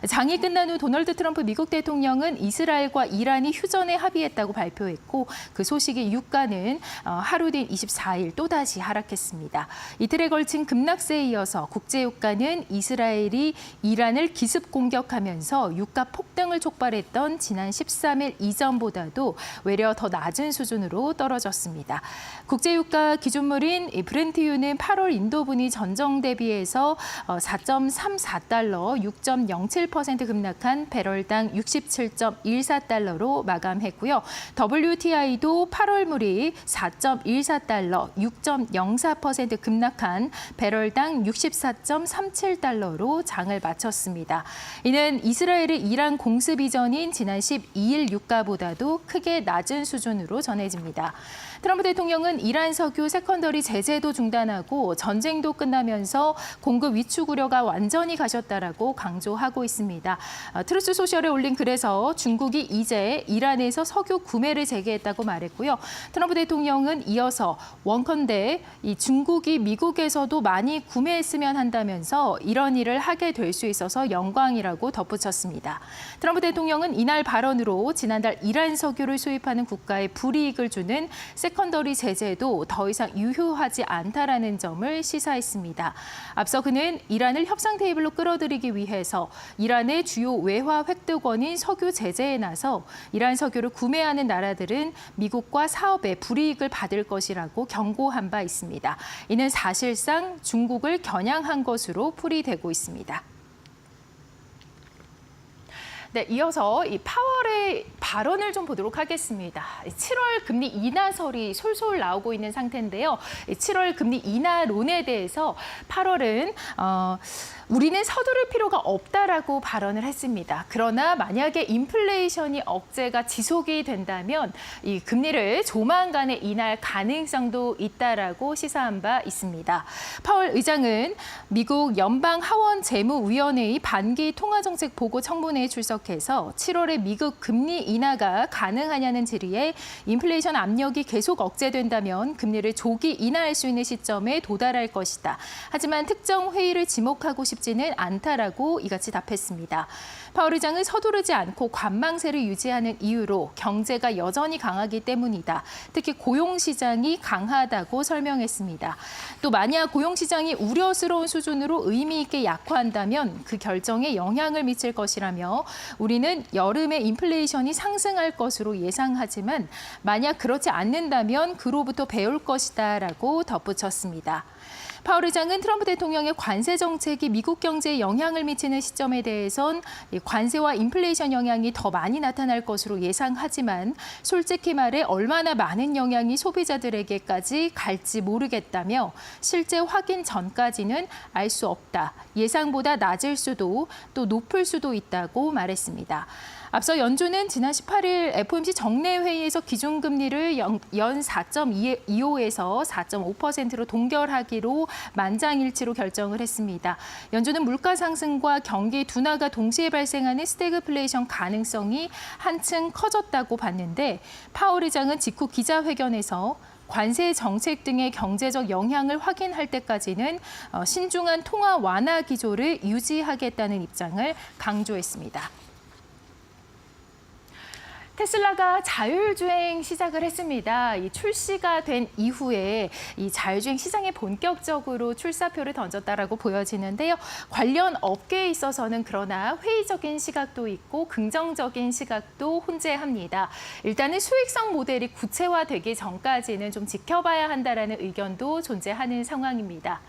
S1: 장이 끝난 후 도널드 트럼프 미국 대통령은 이스라엘과 이란이 휴전에 합의했다고 발표했고 그 소식에 유가는 하루 뒤인 24일 또다시 하락했습니다. 이틀에 걸친 급락세에 이어서 국제유가는 이스라엘이 이란을 기습 공격하면서 유가 폭등을 촉발했던 지난 13일 이전보다도 외려 더 낮은 수준으로 떨어졌습니다. 국제유가 기준물인 브렌트유는 8월 인도분이 전정 대비해서 4.34달러, 6.07% 급락한 배럴당 67.14달러로 마감했고요. WTI도 8월물이 4.14달러, 6.04% 급락한 배럴당 64.37달러로 장을 마쳤습니다. 이는 이스라엘의 이란 공습 이전인 지난 12일 유가보다도 크게 낮은 수준으로 전해집니다. 트럼프 대통령은 이란 석유 세컨더리 제재도 중단하고 전쟁도 끝나면서 공급 위축 우려가 완전히 가셨다라고 강조하고 있습니다. 트루스 소셜에 올린 글에서 중국이 이제 이란에서 석유 구매를 재개했다고 말했고요. 트럼프 대통령은 이어서 원컨대 이 중국이 미국에서도 많이 구매했으면 한다면서 이런 일을 하게 될 수 있어서 영광이라고 덧붙였습니다. 트럼프 대통령은 이날 발언으로 지난달 이란 석유를 수입하는 국가에 불이익을 주는 세컨더리 제재도 더 이상 유효하지 않다라는 점을 시사했습니다. 앞서 그는 이란을 협상 테이블로 끌어들이기 위해서 이란의 주요 외화 획득원인 석유 제재에 나서 이란 석유를 구매하는 나라들은 미국과 사업에 불이익을 받을 것이라고 경고한 바 있습니다. 이는 사실상 중국을 겨냥한 것으로 풀이되고 있습니다. 네, 이어서 이 파월의 발언을 좀 보도록 하겠습니다. 7월 금리 인하설이 솔솔 나오고 있는 상태인데요. 7월 금리 인하론에 대해서 8월은 우리는 서두를 필요가 없다라고 발언을 했습니다. 그러나 만약에 인플레이션이 억제가 지속이 된다면 이 금리를 조만간에 인하할 가능성도 있다라고 시사한 바 있습니다. 파월 의장은 미국 연방하원재무위원회의 반기 통화정책 보고 청문회에 출석해서 7월에 미국 금리 인하가 가능하냐는 질의에 인플레이션 압력이 계속 억제된다면 금리를 조기 인하할 수 있는 시점에 도달할 것이다. 하지만 특정 회의를 지목하고 싶지는 않다라고 이같이 답했습니다. 파월 의장은 서두르지 않고 관망세를 유지하는 이유로 경제가 여전히 강하기 때문이다. 특히 고용시장이 강하다고 설명했습니다. 또 만약 고용시장이 우려스러운 수준으로 의미 있게 약화한다면 그 결정에 영향을 미칠 것이라며 우리는 여름에 인플레이션이 상승할 것으로 예상하지만 만약 그렇지 않는다면 그로부터 배울 것이다라고 덧붙였습니다. 파월 의장은 트럼프 대통령의 관세 정책이 미국 경제에 영향을 미치는 시점에 대해선 관세와 인플레이션 영향이 더 많이 나타날 것으로 예상하지만 솔직히 말해 얼마나 많은 영향이 소비자들에게까지 갈지 모르겠다며 실제 확인 전까지는 알 수 없다. 예상보다 낮을 수도 또 높을 수도 있다고 말했습니다. 앞서 연준은 지난 18일 FOMC 정례 회의에서 기준금리를 연 4.25에서 4.5%로 동결하기로 만장일치로 결정을 했습니다. 연준은 물가 상승과 경기 둔화가 동시에 발생하는 스태그플레이션 가능성이 한층 커졌다고 봤는데 파월 의장은 직후 기자회견에서 관세 정책 등의 경제적 영향을 확인할 때까지는 신중한 통화 완화 기조를 유지하겠다는 입장을 강조했습니다. 테슬라가 자율주행 시작을 했습니다. 이 출시가 된 이후에 이 자율주행 시장에 본격적으로 출사표를 던졌다라고 보여지는데요. 관련 업계에 있어서는 그러나 회의적인 시각도 있고 긍정적인 시각도 혼재합니다. 일단은 수익성 모델이 구체화되기 전까지는 좀 지켜봐야 한다라는 의견도 존재하는 상황입니다.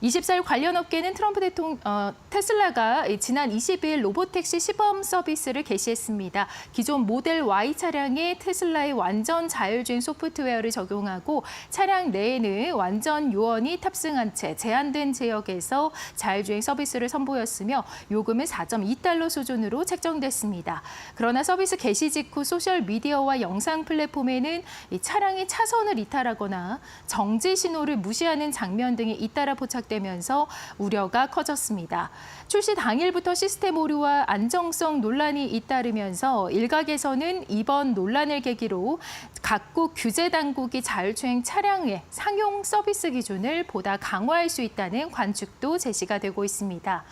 S1: 24일 관련 업계는 트럼프 테슬라가 지난 20일 로보택시 시범 서비스를 개시했습니다. 기존 모델 Y 차량에 테슬라의 완전 자율주행 소프트웨어를 적용하고 차량 내에는 완전 요원이 탑승한 채 제한된 지역에서 자율주행 서비스를 선보였으며 요금은 4.2달러 수준으로 책정됐습니다. 그러나 서비스 개시 직후 소셜미디어와 영상 플랫폼에는 이 차량이 차선을 이탈하거나 정지 신호를 무시하는 장면 등이 잇따라 포착되면서 우려가 커졌습니다. 출시 당일부터 시스템 오류와 안정성 논란이 잇따르면서 일각에서는 이번 논란을 계기로 각국 규제 당국이 자율주행 차량의 상용 서비스 기준을 보다 강화할 수 있다는 관측도 제시가 되고 있습니다.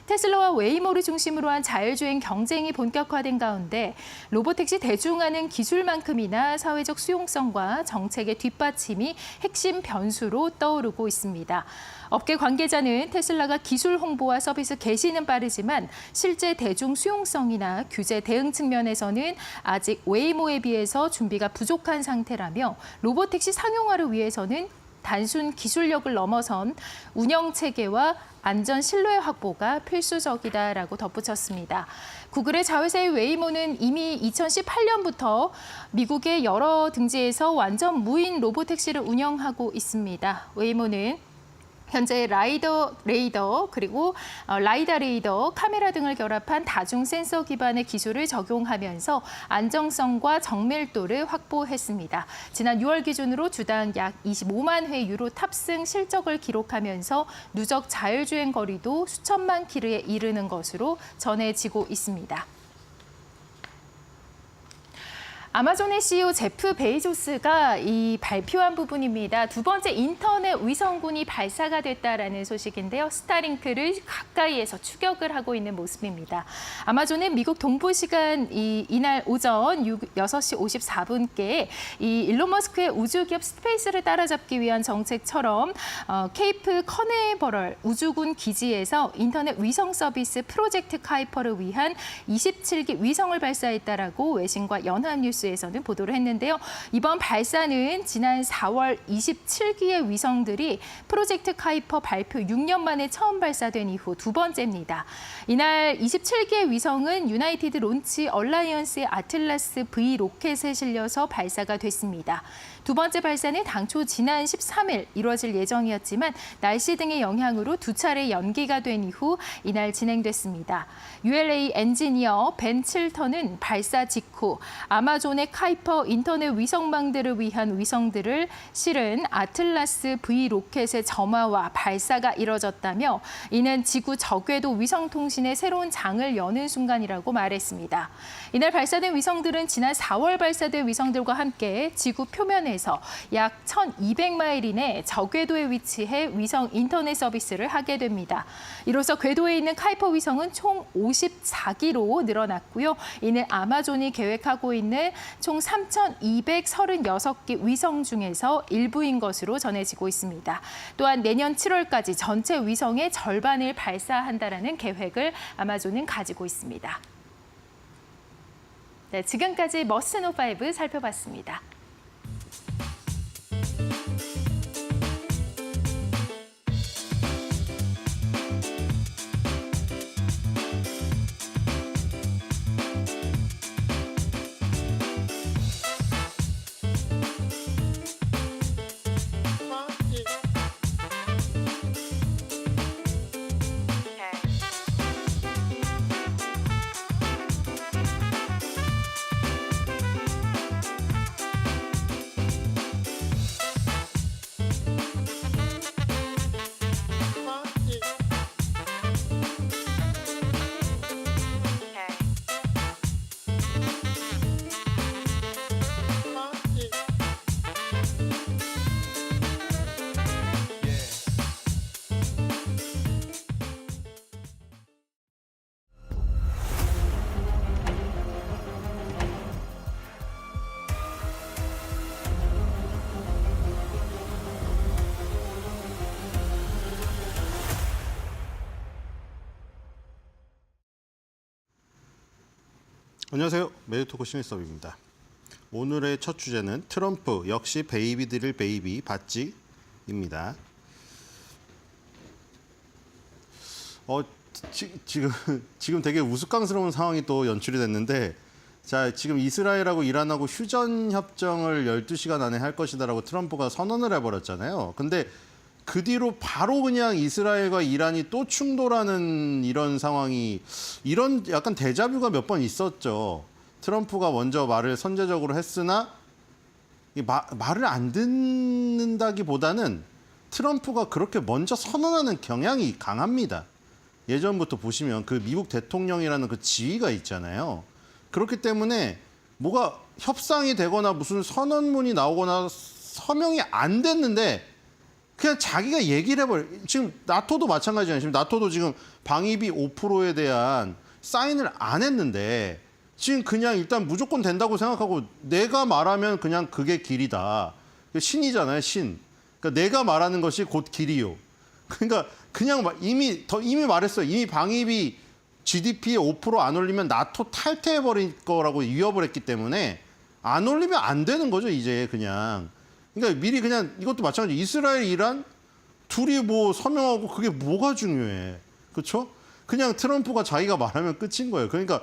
S1: 테슬라와 웨이모를 중심으로 한 자율주행 경쟁이 본격화된 가운데 로보택시 대중화는 기술만큼이나 사회적 수용성과 정책의 뒷받침이 핵심 변수로 떠오르고 있습니다. 업계 관계자는 테슬라가 기술 홍보와 서비스 개시는 빠르지만 실제 대중 수용성이나 규제 대응 측면에서는 아직 웨이모에 비해서 준비가 부족한 상태라며 로보택시 상용화를 위해서는 단순 기술력을 넘어선 운영 체계와 안전 신뢰 확보가 필수적이다라고 덧붙였습니다. 구글의 자회사의 웨이모는 이미 2018년부터 미국의 여러 등지에서 완전 무인 로보택시를 운영하고 있습니다. 웨이모는 현재 라이다 레이더, 카메라 등을 결합한 다중 센서 기반의 기술을 적용하면서 안정성과 정밀도를 확보했습니다. 지난 6월 기준으로 주당 약 25만 회 유로 탑승 실적을 기록하면서 누적 자율주행 거리도 수천만 킬로에 이르는 것으로 전해지고 있습니다. 아마존의 CEO 제프 베이조스가 발표한 부분입니다. 두 번째 인터넷 위성군이 발사가 됐다라는 소식인데요. 스타링크를 가까이에서 추격을 하고 있는 모습입니다. 아마존은 미국 동부 시간 이날 오전 6시 54분께 일론 머스크의 우주기업 스페이스를 따라잡기 위한 정책처럼 케이프 커네버럴 우주군 기지에서 인터넷 위성 서비스 프로젝트 카이퍼를 위한 27기 위성을 발사했다라고 외신과 연합뉴스 에서는 보도를 했는데요. 이번 발사는 지난 4월 27기의 위성들이 프로젝트 카이퍼 발표 6년 만에 처음 발사된 이후 두 번째입니다. 이날 27기의 위성은 유나이티드 론치 얼라이언스의 아틀라스 V 로켓에 실려서 발사가 됐습니다. 두 번째 발사는 당초 지난 13일 이루어질 예정이었지만 날씨 등의 영향으로 두 차례 연기가 된 이후 이날 진행됐습니다. ULA 엔지니어 벤 칠턴은 발사 직후 아마존의 카이퍼 인터넷 위성망들을 위한 위성들을 실은 아틀라스 V 로켓의 점화와 발사가 이뤄졌다며 이는 지구 저궤도 위성통신의 새로운 장을 여는 순간이라고 말했습니다. 이날 발사된 위성들은 지난 4월 발사된 위성들과 함께 지구 표면에서 약 1,200마일 이내 저궤도에 위치해 위성 인터넷 서비스를 하게 됩니다. 이로써 궤도에 있는 카이퍼 위성은 총 54기로 늘어났고요. 이는 아마존이 계획하고 있는 총 3,236기 위성 중에서 일부인 것으로 전해지고 있습니다. 또한 내년 7월까지 전체 위성의 절반을 발사한다라는 계획을 아마존은 가지고 있습니다. 네, 지금까지 머스노5 살펴봤습니다.
S4: 안녕하세요. 메디토크 신일섭입니다. 오늘의 첫 주제는 트럼프 역시 베이비 드릴 베이비 받지입니다. 어, 지금 되게 우스꽝스러운 상황이 또 연출이 됐는데, 자, 지금 이스라엘하고 이란하고 휴전 협정을 12시간 안에 할 것이다라고 트럼프가 선언을 해버렸잖아요. 근데 그 뒤로 바로 그냥 이스라엘과 이란이 또 충돌하는 이런 상황이, 이런 약간 데자뷰가 몇 번 있었죠. 트럼프가 먼저 말을 선제적으로 했으나 말을 안 듣는다기보다는 트럼프가 그렇게 먼저 선언하는 경향이 강합니다. 예전부터 보시면 그 미국 대통령이라는 그 지위가 있잖아요. 그렇기 때문에 뭐가 협상이 되거나 무슨 선언문이 나오거나 서명이 안 됐는데 그냥 자기가 얘기를 해버려. 지금 나토도 마찬가지잖아요. 지금 나토도 지금 방위비 5%에 대한 사인을 안 했는데 지금 그냥 일단 무조건 된다고 생각하고 내가 말하면 그냥 그게 길이다. 신이잖아요, 신. 그러니까 내가 말하는 것이 곧 길이요. 그러니까 그냥 이미 말했어요. 이미 방위비 GDP에 5% 안 올리면 나토 탈퇴해버릴 거라고 위협을 했기 때문에 안 올리면 안 되는 거죠, 이제 그냥. 그러니까 미리 그냥 이것도 마찬가지. 이스라엘, 이란 둘이 뭐 서명하고 그게 뭐가 중요해. 그렇죠? 그냥 트럼프가 자기가 말하면 끝인 거예요. 그러니까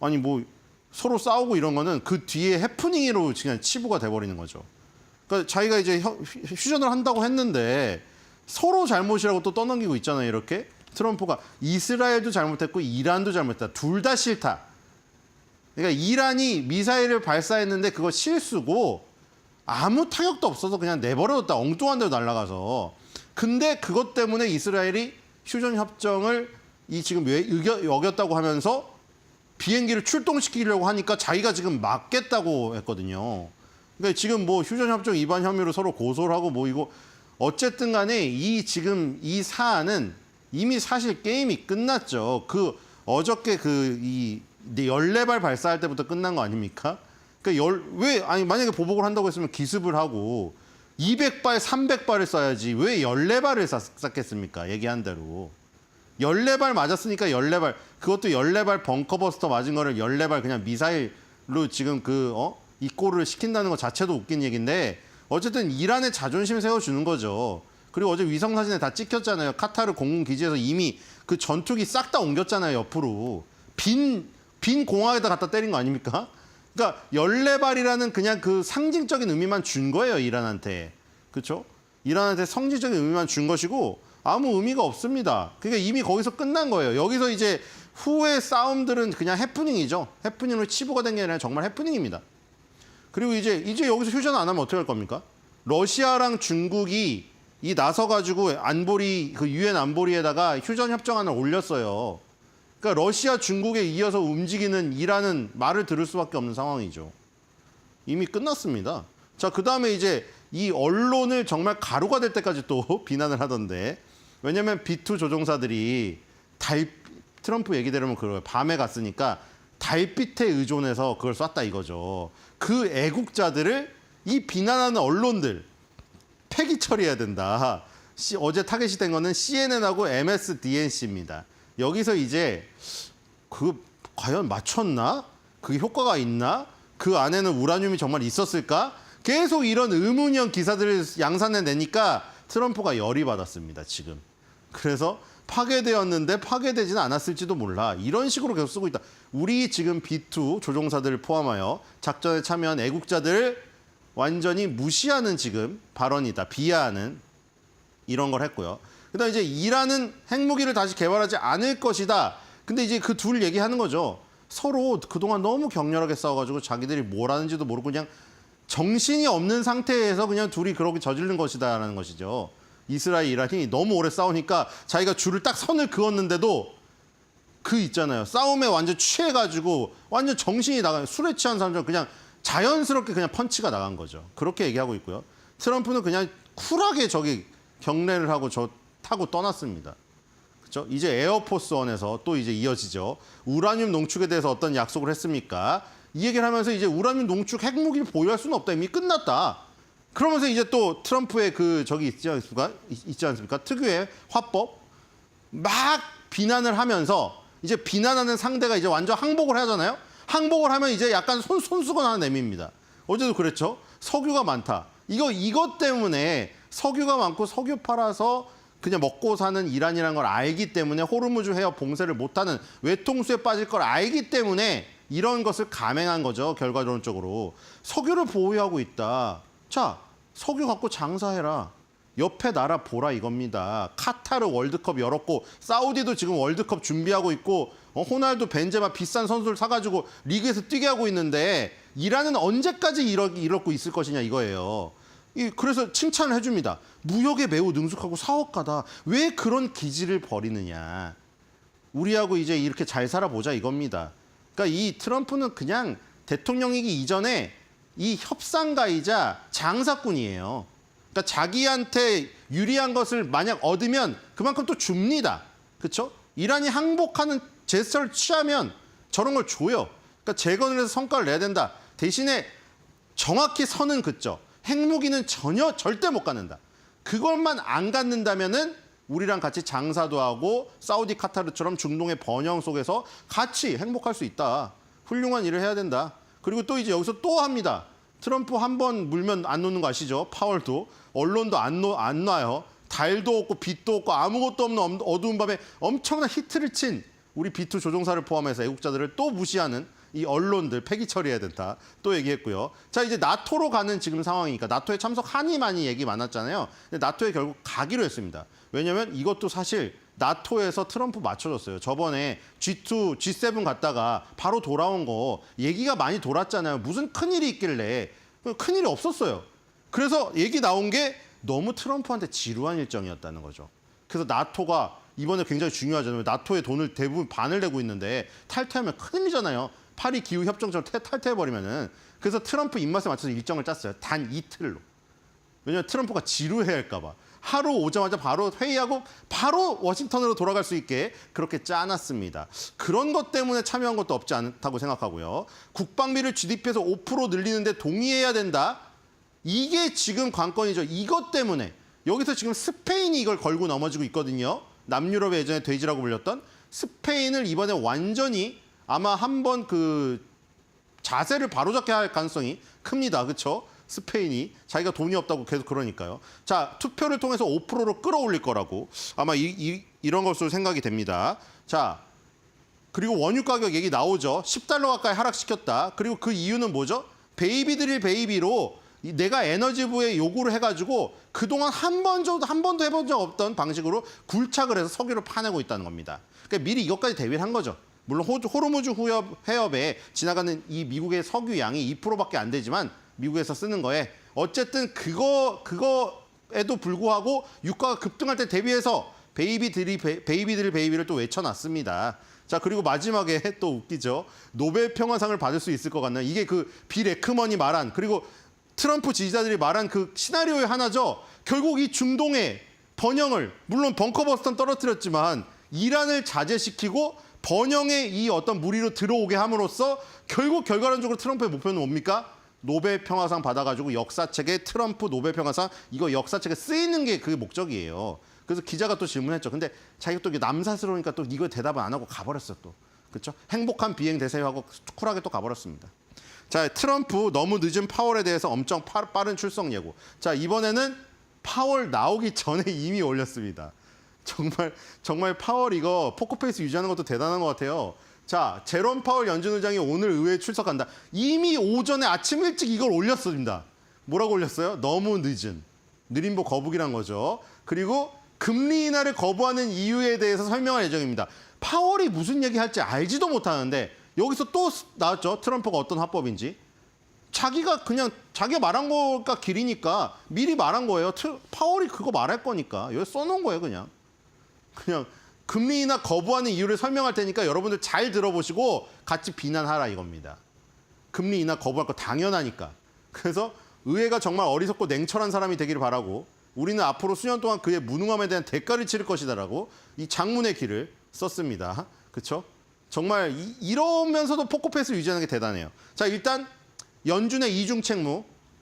S4: 아니 뭐 서로 싸우고 이런 거는 그 뒤에 해프닝으로 그냥 치부가 돼버리는 거죠. 그러니까 자기가 이제 휴전을 한다고 했는데 서로 잘못이라고 또 떠넘기고 있잖아요. 이렇게 트럼프가 이스라엘도 잘못했고 이란도 잘못했다. 둘 다 싫다. 그러니까 이란이 미사일을 발사했는데 그거 실수고 아무 타격도 없어서 그냥 내버려뒀다. 엉뚱한 데로 날아가서. 근데 그것 때문에 이스라엘이 휴전 협정을 지금 어겼다고 하면서 비행기를 출동시키려고 하니까 자기가 지금 막겠다고 했거든요. 그러니까 지금 뭐 휴전 협정 위반 혐의로 서로 고소를 하고 뭐 이거 어쨌든 간에 지금 이 사안은 이미 사실 게임이 끝났죠. 어저께 14발 발사할 때부터 끝난 거 아닙니까? 그러니까 만약에 보복을 한다고 했으면 기습을 하고 200발, 300발을 쏴야지 왜 14발을 쐈겠습니까? 얘기한 대로. 14발 맞았으니까 14발. 그것도 14발 벙커버스터 맞은 거를 14발 그냥 미사일로 지금 입고를 시킨다는 것 자체도 웃긴 얘기인데 어쨌든 이란의 자존심 세워주는 거죠. 그리고 어제 위성사진에 다 찍혔잖아요. 카타르 공군기지에서 이미 그 전투기 싹 다 옮겼잖아요, 옆으로. 빈 공항에다 갖다 때린 거 아닙니까? 그러니까 14발이라는 그냥 그 상징적인 의미만 준 거예요, 이란한테. 그렇죠? 이란한테 상징적인 의미만 준 것이고 아무 의미가 없습니다. 그러니까 이미 거기서 끝난 거예요. 여기서 이제 후의 싸움들은 그냥 해프닝이죠. 해프닝으로 치부가 된 게 아니라 정말 해프닝입니다. 그리고 이제 여기서 휴전 안 하면 어떻게 할 겁니까? 러시아랑 중국이 나서가지고 그 유엔 안보리에다가 휴전 협정안을 올렸어요. 그러니까 러시아, 중국에 이어서 움직이는 이란은 말을 들을 수밖에 없는 상황이죠. 이미 끝났습니다. 자, 그다음에 이제 이 언론을 정말 가루가 될 때까지 또 비난을 하던데 왜냐면 B2 조종사들이 트럼프 얘기대로면 그래요. 밤에 갔으니까 달빛에 의존해서 그걸 쐈다 이거죠. 그 애국자들을 이 비난하는 언론들 폐기 처리해야 된다. 어제 타겟이 된 거는 CNN하고 MSDNC입니다. 여기서 이제 과연 맞췄나? 그게 효과가 있나? 그 안에는 우라늄이 정말 있었을까? 계속 이런 의문형 기사들을 양산해내니까 트럼프가 열이 받았습니다, 지금. 그래서 파괴되었는데 파괴되지는 않았을지도 몰라. 이런 식으로 계속 쓰고 있다. 우리 지금 B2 조종사들을 포함하여 작전에 참여한 애국자들을 완전히 무시하는 지금 발언이다. 비하하는 이런 걸 했고요. 그다음에 이제 이란은 핵무기를 다시 개발하지 않을 것이다. 근데 이제 그 둘 얘기하는 거죠. 서로 그동안 너무 격렬하게 싸워가지고 자기들이 뭘 하는지도 모르고 그냥 정신이 없는 상태에서 그냥 둘이 그렇게 저지른 것이다라는 것이죠. 이스라엘, 이란이 너무 오래 싸우니까 자기가 줄을 딱 선을 그었는데도 있잖아요. 싸움에 완전 취해가지고 완전 정신이 나가 술에 취한 사람처럼 그냥 자연스럽게 그냥 펀치가 나간 거죠. 그렇게 얘기하고 있고요. 트럼프는 그냥 쿨하게 경례를 하고 타고 떠났습니다. 그렇죠? 이제 에어포스원에서 또 이제 이어지죠. 우라늄 농축에 대해서 어떤 약속을 했습니까? 이 얘기를 하면서 이제 우라늄 농축 핵무기를 보유할 수는 없다. 이미 끝났다. 그러면서 이제 또 트럼프의 있지 않습니까? 특유의 화법 막 비난을 하면서 이제 비난하는 상대가 이제 완전 항복을 하잖아요. 항복을 하면 이제 약간 손수건 하나 내밉니다. 어제도 그랬죠. 석유가 많다. 이것 때문에 석유가 많고 석유 팔아서 그냥 먹고 사는 이란이라는 걸 알기 때문에 호르무즈 해협 봉쇄를 못하는 외통수에 빠질 걸 알기 때문에 이런 것을 감행한 거죠. 결과론적으로. 석유를 보유하고 있다. 자, 석유 갖고 장사해라. 옆에 나라 보라 이겁니다. 카타르 월드컵 열었고 사우디도 지금 월드컵 준비하고 있고 호날두 벤제마 비싼 선수를 사가지고 리그에서 뛰게 하고 있는데 이란은 언제까지 이러고 있을 것이냐 이거예요. 그래서 칭찬을 해줍니다. 무역에 매우 능숙하고 사업가다. 왜 그런 기질을 버리느냐. 우리하고 이제 이렇게 잘 살아보자 이겁니다. 그러니까 이 트럼프는 그냥 대통령이기 이전에 이 협상가이자 장사꾼이에요. 그러니까 자기한테 유리한 것을 만약 얻으면 그만큼 또 줍니다. 그렇죠? 이란이 항복하는 제스처를 취하면 저런 걸 줘요. 그러니까 재건을 해서 성과를 내야 된다. 대신에 정확히 선은 긋죠. 핵무기는 절대 못 갖는다. 그것만 안 갖는다면은 우리랑 같이 장사도 하고 사우디 카타르처럼 중동의 번영 속에서 같이 행복할 수 있다. 훌륭한 일을 해야 된다. 그리고 또 이제 여기서 또 합니다. 트럼프 한 번 물면 안 놓는 거 아시죠? 파월도. 언론도 안 놔요. 달도 없고 빛도 없고 아무것도 없는 어두운 밤에 엄청난 히트를 친 우리 B2 조종사를 포함해서 애국자들을 또 무시하는 이 언론들 폐기 처리해야 된다. 또 얘기했고요. 자, 이제 나토로 가는 지금 상황이니까 나토에 참석하니 많이 얘기 많았잖아요. 근데 나토에 결국 가기로 했습니다. 왜냐하면 이것도 사실 나토에서 트럼프 맞춰줬어요. 저번에 G2, G7 갔다가 바로 돌아온 거 얘기가 많이 돌았잖아요. 무슨 큰일이 있길래. 큰일이 없었어요. 그래서 얘기 나온 게 너무 트럼프한테 지루한 일정이었다는 거죠. 그래서 나토가 이번에 굉장히 중요하잖아요. 나토의 돈을 대부분 반을 내고 있는데 탈퇴하면 큰일이잖아요. 파리 기후 협정처럼 탈퇴해버리면은. 그래서 트럼프 입맛에 맞춰서 일정을 짰어요. 단 이틀로. 왜냐하면 트럼프가 지루해할까 봐. 하루 오자마자 바로 회의하고 바로 워싱턴으로 돌아갈 수 있게 그렇게 짜놨습니다. 그런 것 때문에 참여한 것도 없지 않다고 생각하고요. 국방비를 GDP에서 5% 늘리는데 동의해야 된다. 이게 지금 관건이죠. 이것 때문에 여기서 지금 스페인이 이걸 걸고 넘어지고 있거든요. 남유럽의 예전에 돼지라고 불렸던 스페인을 이번에 완전히 아마 한번 그 자세를 바로잡게 할 가능성이 큽니다. 그렇죠? 스페인이 자기가 돈이 없다고 계속 그러니까요. 자, 투표를 통해서 5%로 끌어올릴 거라고 아마 이런 것으로 생각이 됩니다. 자, 그리고 원유 가격 얘기 나오죠. $10 가까이 하락시켰다. 그리고 그 이유는 뭐죠? 베이비 드릴 베이비로 내가 에너지부에 요구를 해가지고 그동안 한 번도 해본 적 없던 방식으로 굴착을 해서 석유를 파내고 있다는 겁니다. 그러니까 미리 이것까지 대비를 한 거죠. 물론 호르무즈 해협에 지나가는 이 미국의 석유 양이 2%밖에 안 되지만 미국에서 쓰는 거에 어쨌든 그거에도 불구하고 유가가 급등할 때 대비해서 베이비를 또 외쳐놨습니다. 자, 그리고 마지막에 또 웃기죠. 노벨 평화상을 받을 수 있을 것 같나요? 이게 그 빌 에크먼이 말한 그리고 트럼프 지지자들이 말한 그 시나리오의 하나죠. 결국 이 중동의 번영을 물론 벙커버스터는 떨어뜨렸지만 이란을 자제시키고 번영의 이 어떤 무리로 들어오게 함으로써 결국 결과론적으로 트럼프의 목표는 뭡니까? 노벨 평화상 받아가지고 역사책에 트럼프 노벨 평화상 이거 역사책에 쓰이는 게 그게 목적이에요. 그래서 기자가 또 질문했죠. 근데 자기가 또 이게 남사스러우니까 또 이거 대답을 안 하고 가버렸어 또. 그렇죠? 행복한 비행 되세요 하고 쿨하게 또 가버렸습니다. 자, 트럼프 너무 늦은 파월에 대해서 엄청 빠른 출석 예고. 자, 이번에는 파월 나오기 전에 이미 올렸습니다. 정말 파월 이거 포커페이스 유지하는 것도 대단한 것 같아요. 자, 제롬 파월 연준 의장이 오늘 의회에 출석한다. 이미 오전에 아침 일찍 이걸 올렸습니다. 뭐라고 올렸어요? 너무 늦은. 느림보 거북이란 거죠. 그리고 금리 인하를 거부하는 이유에 대해서 설명할 예정입니다. 파월이 무슨 얘기할지 알지도 못하는데 여기서 또 나왔죠. 트럼프가 어떤 화법인지. 자기가 말한 거가 길이니까 미리 말한 거예요. 파월이 그거 말할 거니까. 여기 써놓은 거예요, 그냥 금리 인하 거부하는 이유를 설명할 테니까 여러분들 잘 들어보시고 같이 비난하라 이겁니다. 금리 인하 거부할 거 당연하니까. 그래서 의회가 정말 어리석고 냉철한 사람이 되기를 바라고 우리는 앞으로 수년 동안 그의 무능함에 대한 대가를 치를 것이다라고 이 장문의 길을 썼습니다. 그렇죠? 정말 이러면서도 포커페이스를 유지하는 게 대단해요. 자, 일단 연준의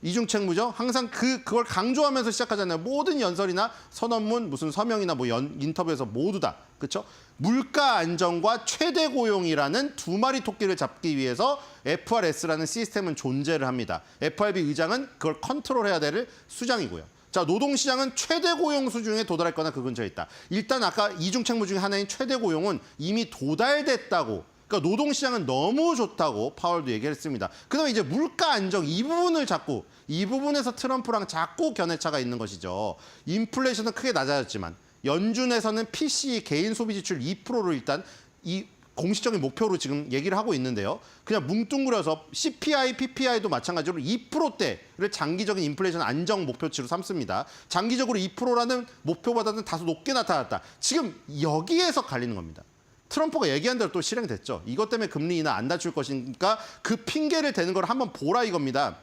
S4: 이중책무죠. 항상 그걸 강조하면서 시작하잖아요. 모든 연설이나 선언문, 무슨 서명이나 인터뷰에서 모두 다. 그렇죠? 물가 안정과 최대 고용이라는 두 마리 토끼를 잡기 위해서 FRS라는 시스템은 존재를 합니다. FRB 의장은 그걸 컨트롤해야 될 수장이고요. 자, 노동시장은 최대 고용 수준에 도달했거나 그 근처에 있다. 일단 아까 이중 책무 중에 하나인 최대 고용은 이미 도달됐다고. 그러니까 노동시장은 너무 좋다고 파월도 얘기했습니다. 그다음에 이제 물가 안정 이 부분을 자꾸 이 부분에서 트럼프랑 자꾸 견해차가 있는 것이죠. 인플레이션은 크게 낮아졌지만 연준에서는 PCE 개인 소비 지출 2%를 일단 이 공식적인 목표로 지금 얘기를 하고 있는데요. 그냥 뭉뚱그려서 CPI, PPI도 마찬가지로 2%대를 장기적인 인플레이션 안정 목표치로 삼습니다. 장기적으로 2%라는 목표보다는 다소 높게 나타났다. 지금 여기에서 갈리는 겁니다. 트럼프가 얘기한 대로 또 실행됐죠. 이것 때문에 금리 인하 안 낮출 것이니까 그 핑계를 대는 걸 한번 보라 이겁니다.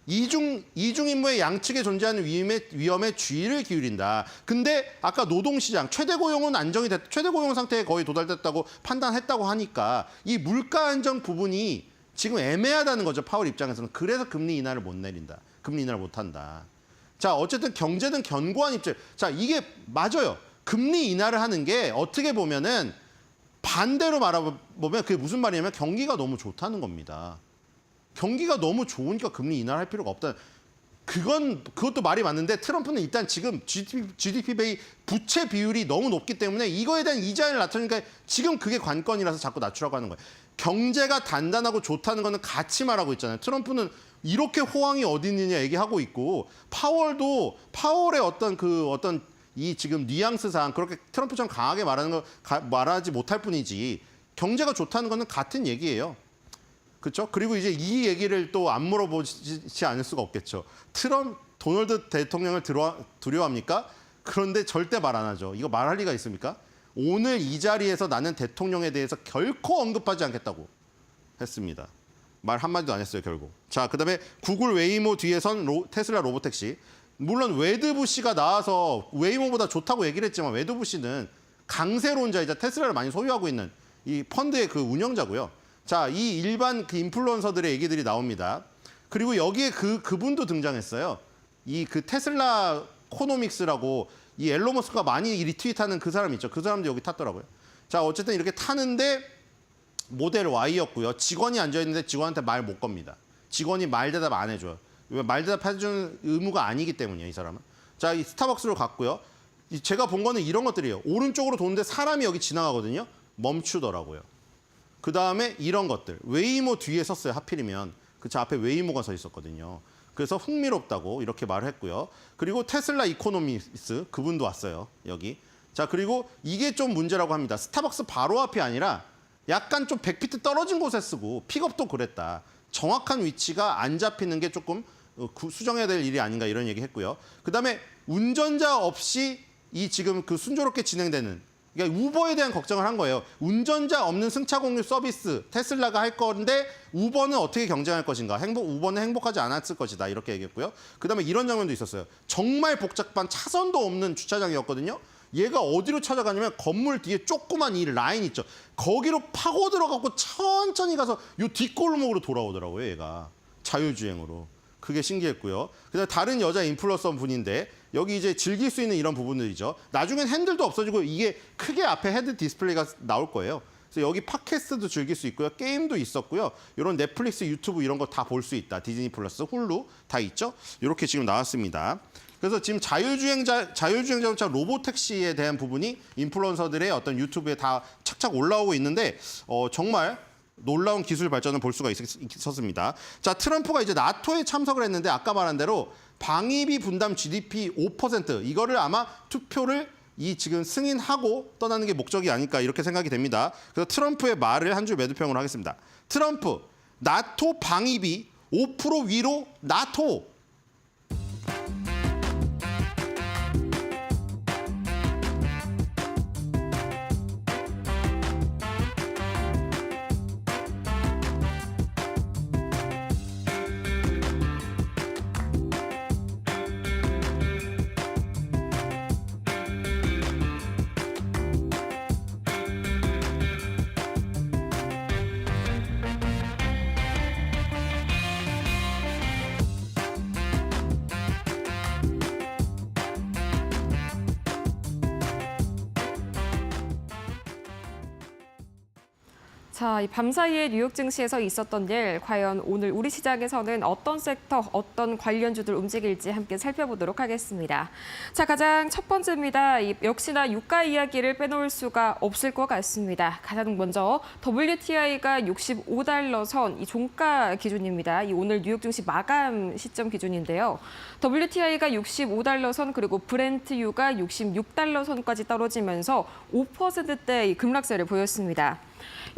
S4: 이중 임무의 양측에 존재하는 위험에 주의를 기울인다. 근데 아까 노동시장 최대 고용은 안정이 됐, 최대 고용 상태에 거의 도달됐다고 판단했다고 하니까 이 물가 안정 부분이 지금 애매하다는 거죠. 파월 입장에서는. 그래서 금리 인하를 못 내린다. 금리 인하를 못 한다. 자, 어쨌든 경제는 견고한 입장. 자, 이게 맞아요. 금리 인하를 하는 게 어떻게 보면은 반대로 말해보면 그게 무슨 말이냐면 경기가 너무 좋다는 겁니다. 경기가 너무 좋으니까 금리 인하를 할 필요가 없다. 그것도 말이 맞는데 트럼프는 일단 지금 GDP 베이 부채 비율이 너무 높기 때문에 이거에 대한 이자를 낮추니까 지금 그게 관건이라서 자꾸 낮추라고 하는 거예요. 경제가 단단하고 좋다는 거는 같이 말하고 있잖아요. 트럼프는 이렇게 호황이 어디 있느냐 얘기하고 있고 파월도 파월의 어떤 이 지금 뉘앙스상 그렇게 트럼프처럼 강하게 말하지 못할 뿐이지 경제가 좋다는 거는 같은 얘기예요. 그렇죠? 그리고 이제 이 얘기를 또 안 물어보지 않을 수가 없겠죠. 도널드 대통령을 두려워합니까? 그런데 절대 말 안 하죠. 이거 말할 리가 있습니까? 오늘 이 자리에서 나는 대통령에 대해서 결코 언급하지 않겠다고 했습니다. 말 한마디도 안 했어요, 결국. 자, 그다음에 구글 웨이모 뒤에선 테슬라 로보택시. 물론 웨드부 씨가 나와서 웨이모보다 좋다고 얘기를 했지만 웨드부 씨는 강세론자이자 테슬라를 많이 소유하고 있는 이 펀드의 그 운영자고요. 자, 이 일반 그 인플루언서들의 얘기들이 나옵니다. 그리고 여기에 그분도 등장했어요. 이 그 테슬라 코노믹스라고 이 앨런 머스크가 많이 리트윗하는 그 사람 있죠. 그 사람도 여기 탔더라고요. 자, 어쨌든 이렇게 타는데 모델 Y였고요. 직원이 앉아있는데 직원한테 말 못 겁니다. 직원이 말 대답 안 해줘요. 왜 말 대답해주는 의무가 아니기 때문이에요, 이 사람은. 자, 이 스타벅스로 갔고요. 제가 본 거는 이런 것들이에요. 오른쪽으로 도는데 사람이 여기 지나가거든요. 멈추더라고요. 그 다음에 이런 것들. 웨이모 뒤에 섰어요, 하필이면. 저 앞에 웨이모가 서 있었거든요. 그래서 흥미롭다고 이렇게 말을 했고요. 그리고 테슬라 이코노미스, 그분도 왔어요, 여기. 자, 그리고 이게 좀 문제라고 합니다. 스타벅스 바로 앞이 아니라 약간 좀 100피트 떨어진 곳에 쓰고 픽업도 그랬다. 정확한 위치가 안 잡히는 게 조금 수정해야 될 일이 아닌가 이런 얘기 했고요. 그다음에 운전자 없이 이 지금 그 순조롭게 진행되는 그러니까 우버에 대한 걱정을 한 거예요. 운전자 없는 승차 공유 서비스 테슬라가 할 건데 우버는 어떻게 경쟁할 것인가? 우버는 행복하지 않았을 것이다. 이렇게 얘기했고요. 그다음에 이런 장면도 있었어요. 정말 복잡한 차선도 없는 주차장이었거든요. 얘가 어디로 찾아가냐면 건물 뒤에 조그만 이 라인 있죠. 거기로 파고 들어가고 천천히 가서 요 뒷골목으로 돌아오더라고요. 얘가 자율주행으로. 그게 신기했고요. 그다음에 다른 여자 인플루언서 분인데 여기 이제 즐길 수 있는 이런 부분들이죠. 나중엔 핸들도 없어지고 이게 크게 앞에 헤드 디스플레이가 나올 거예요. 그래서 여기 팟캐스트도 즐길 수 있고요. 게임도 있었고요. 이런 넷플릭스, 유튜브 이런 거 다 볼 수 있다. 디즈니 플러스, 훌루 다 있죠. 이렇게 지금 나왔습니다. 그래서 지금 자율주행 자동차 로보택시에 대한 부분이 인플루언서들의 어떤 유튜브에 다 착착 올라오고 있는데 정말 놀라운 기술 발전을 볼 수가 있었습니다. 자, 트럼프가 이제 나토에 참석을 했는데 아까 말한 대로 방위비 분담 GDP 5% 이거를 아마 투표를 이 지금 승인하고 떠나는 게 목적이 아닐까 이렇게 생각이 됩니다. 그래서 트럼프의 말을 한 줄 매두평으로 하겠습니다. 트럼프, 나토 방위비 5% 위로 나토.
S2: 자, 이 밤사이에 뉴욕 증시에서 있었던 일, 과연 오늘 우리 시장에서는 어떤 섹터, 어떤 관련주들 움직일지 함께 살펴보도록 하겠습니다. 자, 가장 첫 번째입니다. 역시나 유가 이야기를 빼놓을 수가 없을 것 같습니다. 가장 먼저 WTI가 65달러 선, 이 종가 기준입니다. 이 오늘 뉴욕 증시 마감 시점 기준인데요. WTI가 65달러 선 그리고 브렌트유가 66달러 선까지 떨어지면서 5%대 급락세를 보였습니다.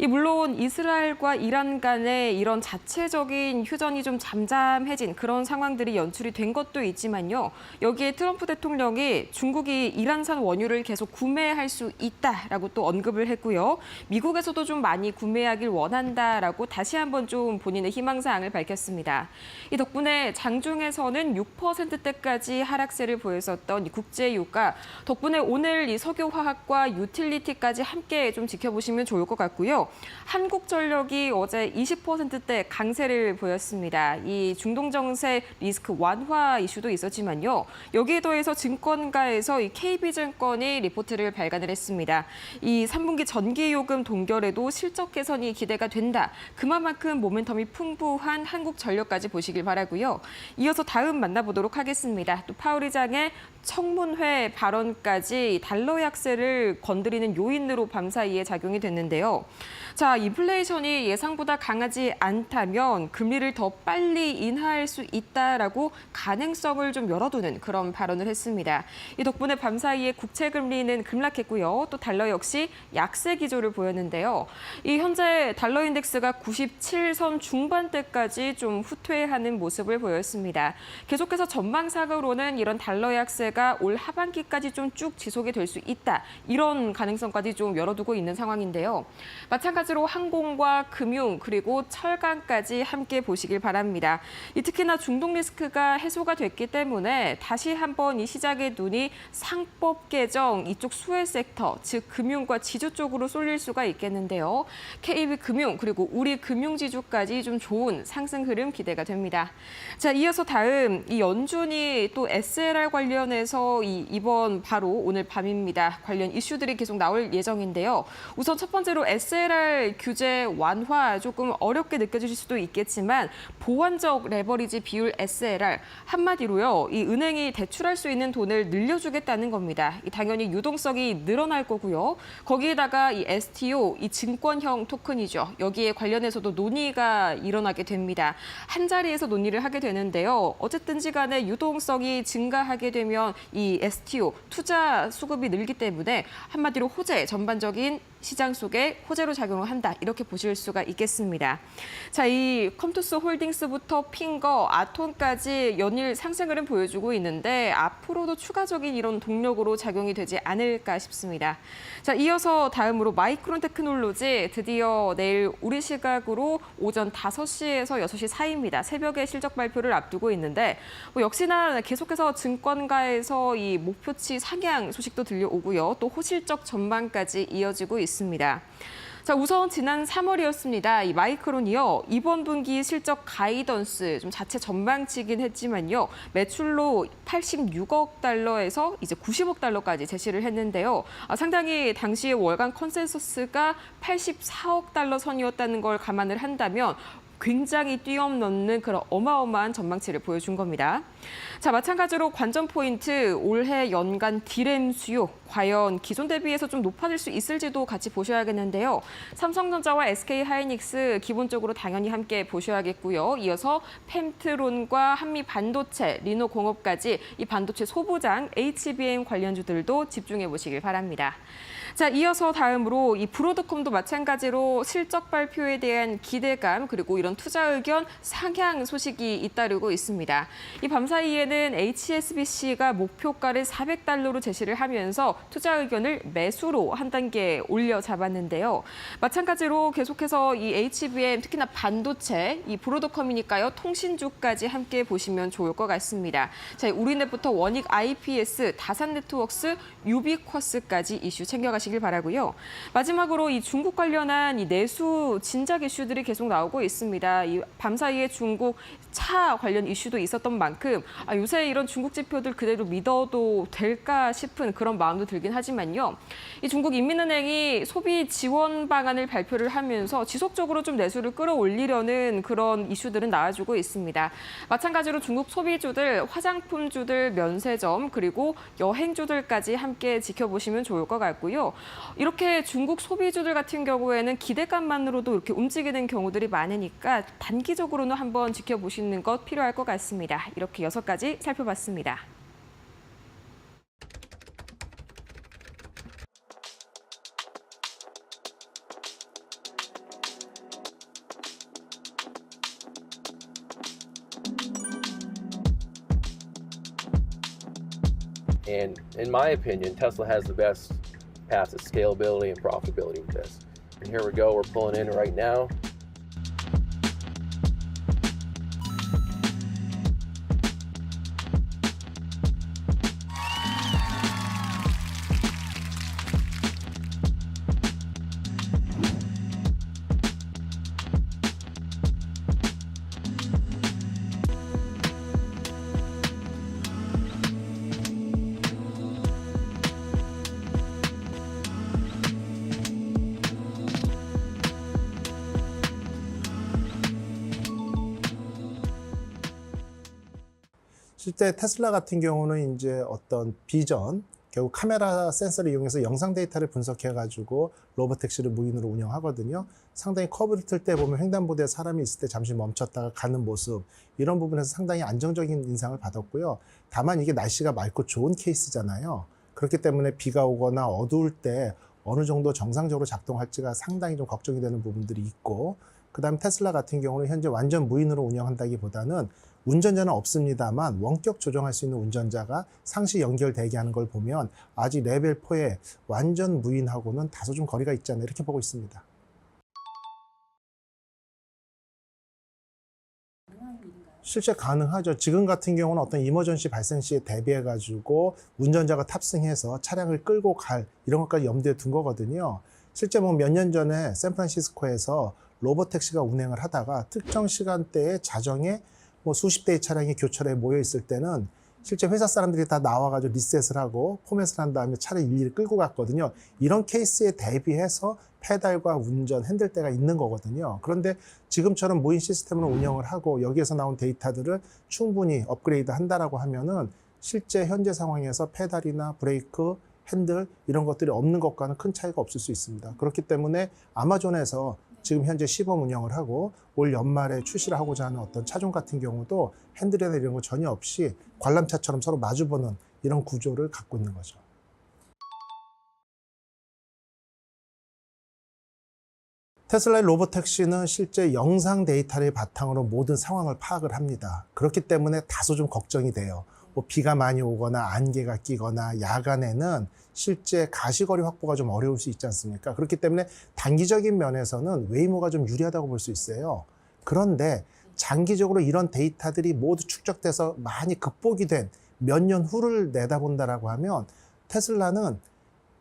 S2: 물론 이스라엘과 이란 간의 이런 자체적인 휴전이 좀 잠잠해진 그런 상황들이 연출이 된 것도 있지만요. 여기에 트럼프 대통령이 중국이 이란산 원유를 계속 구매할 수 있다라고 또 언급을 했고요. 미국에서도 좀 많이 구매하길 원한다라고 다시 한번 좀 본인의 희망사항을 밝혔습니다. 이 덕분에 장중에서는 6%대까지 하락세를 보였었던 이 국제유가 덕분에 오늘 이 석유화학과 유틸리티까지 함께 좀 지켜보시면 좋을 것 같고요. 한국전력이 어제 20%대 강세를 보였습니다. 이 중동 정세 리스크 완화 이슈도 있었지만요. 여기에 더해서 증권가에서 이 KB증권이 리포트를 발간을 했습니다. 이 3분기 전기요금 동결에도 실적 개선이 기대가 된다. 그만큼 모멘텀이 풍부한 한국전력까지 보시길 바라고요. 이어서 다음 만나보도록 하겠습니다. 또 파월 의장의 청문회 발언까지 달러 약세를 건드리는 요인으로 밤사이에 작용이 됐는데요. 자, 인플레이션이 예상보다 강하지 않다면 금리를 더 빨리 인하할 수 있다라고 가능성을 좀 열어두는 그런 발언을 했습니다. 이 덕분에 밤사이에 국채 금리는 급락했고요. 또 달러 역시 약세 기조를 보였는데요. 이 현재 달러 인덱스가 97선 중반대까지 좀 후퇴하는 모습을 보였습니다. 계속해서 전망상으로는 이런 달러 약세가 올 하반기까지 좀 쭉 지속이 될 수 있다. 이런 가능성까지 좀 열어두고 있는 상황인데요. 마찬가지로 항공과 금융 그리고 철강까지 함께 보시길 바랍니다. 특히나 중동 리스크가 해소가 됐기 때문에 다시 한번 이 시장의 눈이 상법 개정 이쪽 수혜 섹터, 즉 금융과 지주 쪽으로 쏠릴 수가 있겠는데요. KB금융 그리고 우리 금융지주까지 좀 좋은 상승 흐름 기대가 됩니다. 자, 이어서 다음 이 연준이 또 SLR 관련해서 이번 바로 오늘 밤입니다. 관련 이슈들이 계속 나올 예정인데요. 우선 첫 번째로 SLR 규제 완화 조금 어렵게 느껴지실 수도 있겠지만 보완적 레버리지 비율 SLR 한마디로요. 이 은행이 대출할 수 있는 돈을 늘려주겠다는 겁니다. 당연히 유동성이 늘어날 거고요. 거기에다가 이 STO, 이 증권형 토큰이죠. 여기에 관련해서도 논의가 일어나게 됩니다. 한 자리에서 논의를 하게 되는데요. 어쨌든지 간에 유동성이 증가하게 되면 이 STO, 투자 수급이 늘기 때문에 한마디로 호재, 전반적인 시장 속에 호재로 작용을 한다. 이렇게 보실 수가 있겠습니다. 자, 이 컴투스 홀딩스부터 핑거, 아톤까지 연일 상승을 보여주고 있는데 앞으로도 추가적인 이런 동력으로 작용이 되지 않을까 싶습니다. 자, 이어서 다음으로 마이크론 테크놀로지 드디어 내일 우리 시각으로 오전 5시에서 6시 사이입니다. 새벽에 실적 발표를 앞두고 있는데 역시나 계속해서 증권가에서 이 목표치 상향 소식도 들려오고요. 또 호실적 전망까지 이어지고 있습니다. 자, 우선 지난 3월이었습니다. 이 마이크론이요. 이번 분기 실적 가이던스 좀 자체 전망치긴 했지만요. 매출로 86억 달러에서 이제 90억 달러까지 제시를 했는데요. 상당히 당시의 월간 컨센서스가 84억 달러 선이었다는 걸 감안을 한다면 굉장히 뛰어넘는 그런 어마어마한 전망치를 보여준 겁니다. 자, 마찬가지로 관전 포인트 올해 연간 디램 수요 과연 기존 대비해서 좀 높아질 수 있을지도 같이 보셔야겠는데요. 삼성전자와 SK하이닉스 기본적으로 당연히 함께 보셔야겠고요. 이어서 펜트론과 한미반도체, 리노공업까지 이 반도체 소부장 HBM 관련주들도 집중해 보시길 바랍니다. 자, 이어서 다음으로 이 브로드콤도 마찬가지로 실적 발표에 대한 기대감 그리고 이런 투자 의견 상향 소식이 잇따르고 있습니다. 이 밤사이에는 HSBC가 목표가를 400달러로 제시를 하면서 투자 의견을 매수로 한 단계 올려 잡았는데요. 마찬가지로 계속해서 이 HBM 특히나 반도체, 이 브로드컴이니까요. 통신주까지 함께 보시면 좋을 것 같습니다. 자, 우리넷부터 원익 IPS, 다산네트워크스, 유비쿼스까지 이슈 챙겨가시길 바라고요. 마지막으로 이 중국 관련한 이 내수 진작 이슈들이 계속 나오고 있습니다. 있습니다. 이 밤사이에 중국 차 관련 이슈도 있었던 만큼 요새 이런 중국 지표들 그대로 믿어도 될까 싶은 그런 마음도 들긴 하지만요. 이 중국 인민은행이 소비 지원 방안을 발표를 하면서 지속적으로 좀 내수를 끌어올리려는 그런 이슈들은 나와주고 있습니다. 마찬가지로 중국 소비주들, 화장품주들, 면세점, 그리고 여행주들까지 함께 지켜보시면 좋을 것 같고요. 이렇게 중국 소비주들 같은 경우에는 기대감만으로도 이렇게 움직이는 경우들이 많으니까 단기적으로는 한번 지켜보시는 것 필요할 것 같습니다. 이렇게 6가지 살펴봤습니다.
S5: And in my opinion, Tesla has the best path to scalability and profitability with this. And here we go, we're pulling in right now.
S6: 실제 테슬라 같은 경우는 이제 어떤 비전, 결국 카메라 센서를 이용해서 영상 데이터를 분석해가지고 로보택시를 무인으로 운영하거든요. 상당히 커브를 틀 때 보면 횡단보도에 사람이 있을 때 잠시 멈췄다가 가는 모습, 이런 부분에서 상당히 안정적인 인상을 받았고요. 다만 이게 날씨가 맑고 좋은 케이스잖아요. 그렇기 때문에 비가 오거나 어두울 때 어느 정도 정상적으로 작동할지가 상당히 좀 걱정이 되는 부분들이 있고, 그 다음 테슬라 같은 경우는 현재 완전 무인으로 운영한다기보다는 운전자는 없습니다만 원격 조정할 수 있는 운전자가 상시 연결되게 하는 걸 보면 아직 레벨 4의 완전 무인하고는 다소 좀 거리가 있지 않나 이렇게 보고 있습니다. 실제 가능하죠. 지금 같은 경우는 어떤 이머전시 발생 시에 대비해 가지고 운전자가 탑승해서 차량을 끌고 갈 이런 것까지 염두에 둔 거거든요. 실제 뭐 몇 년 전에 샌프란시스코에서 로보택시가 운행을 하다가 특정 시간대에 자정에 뭐 수십 대의 차량이 교차로에 모여 있을 때는 실제 회사 사람들이 다 나와가지고 리셋을 하고 포맷을 한 다음에 차를 일일이 끌고 갔거든요. 이런 케이스에 대비해서 페달과 운전, 핸들대가 있는 거거든요. 그런데 지금처럼 무인 시스템으로 운영을 하고 여기에서 나온 데이터들을 충분히 업그레이드 한다라고 하면은 실제 현재 상황에서 페달이나 브레이크, 핸들 이런 것들이 없는 것과는 큰 차이가 없을 수 있습니다. 그렇기 때문에 아마존에서 지금 현재 시범 운영을 하고 올 연말에 출시를 하고자 하는 어떤 차종 같은 경우도 핸들이나 이런 거 전혀 없이 관람차처럼 서로 마주보는 이런 구조를 갖고 있는 거죠. 테슬라의 로보택시는 실제 영상 데이터를 바탕으로 모든 상황을 파악을 합니다. 그렇기 때문에 다소 좀 걱정이 돼요. 뭐 비가 많이 오거나 안개가 끼거나 야간에는 실제 가시거리 확보가 좀 어려울 수 있지 않습니까? 그렇기 때문에 단기적인 면에서는 웨이모가 좀 유리하다고 볼 수 있어요. 그런데 장기적으로 이런 데이터들이 모두 축적돼서 많이 극복이 된 몇 년 후를 내다본다라고 하면 테슬라는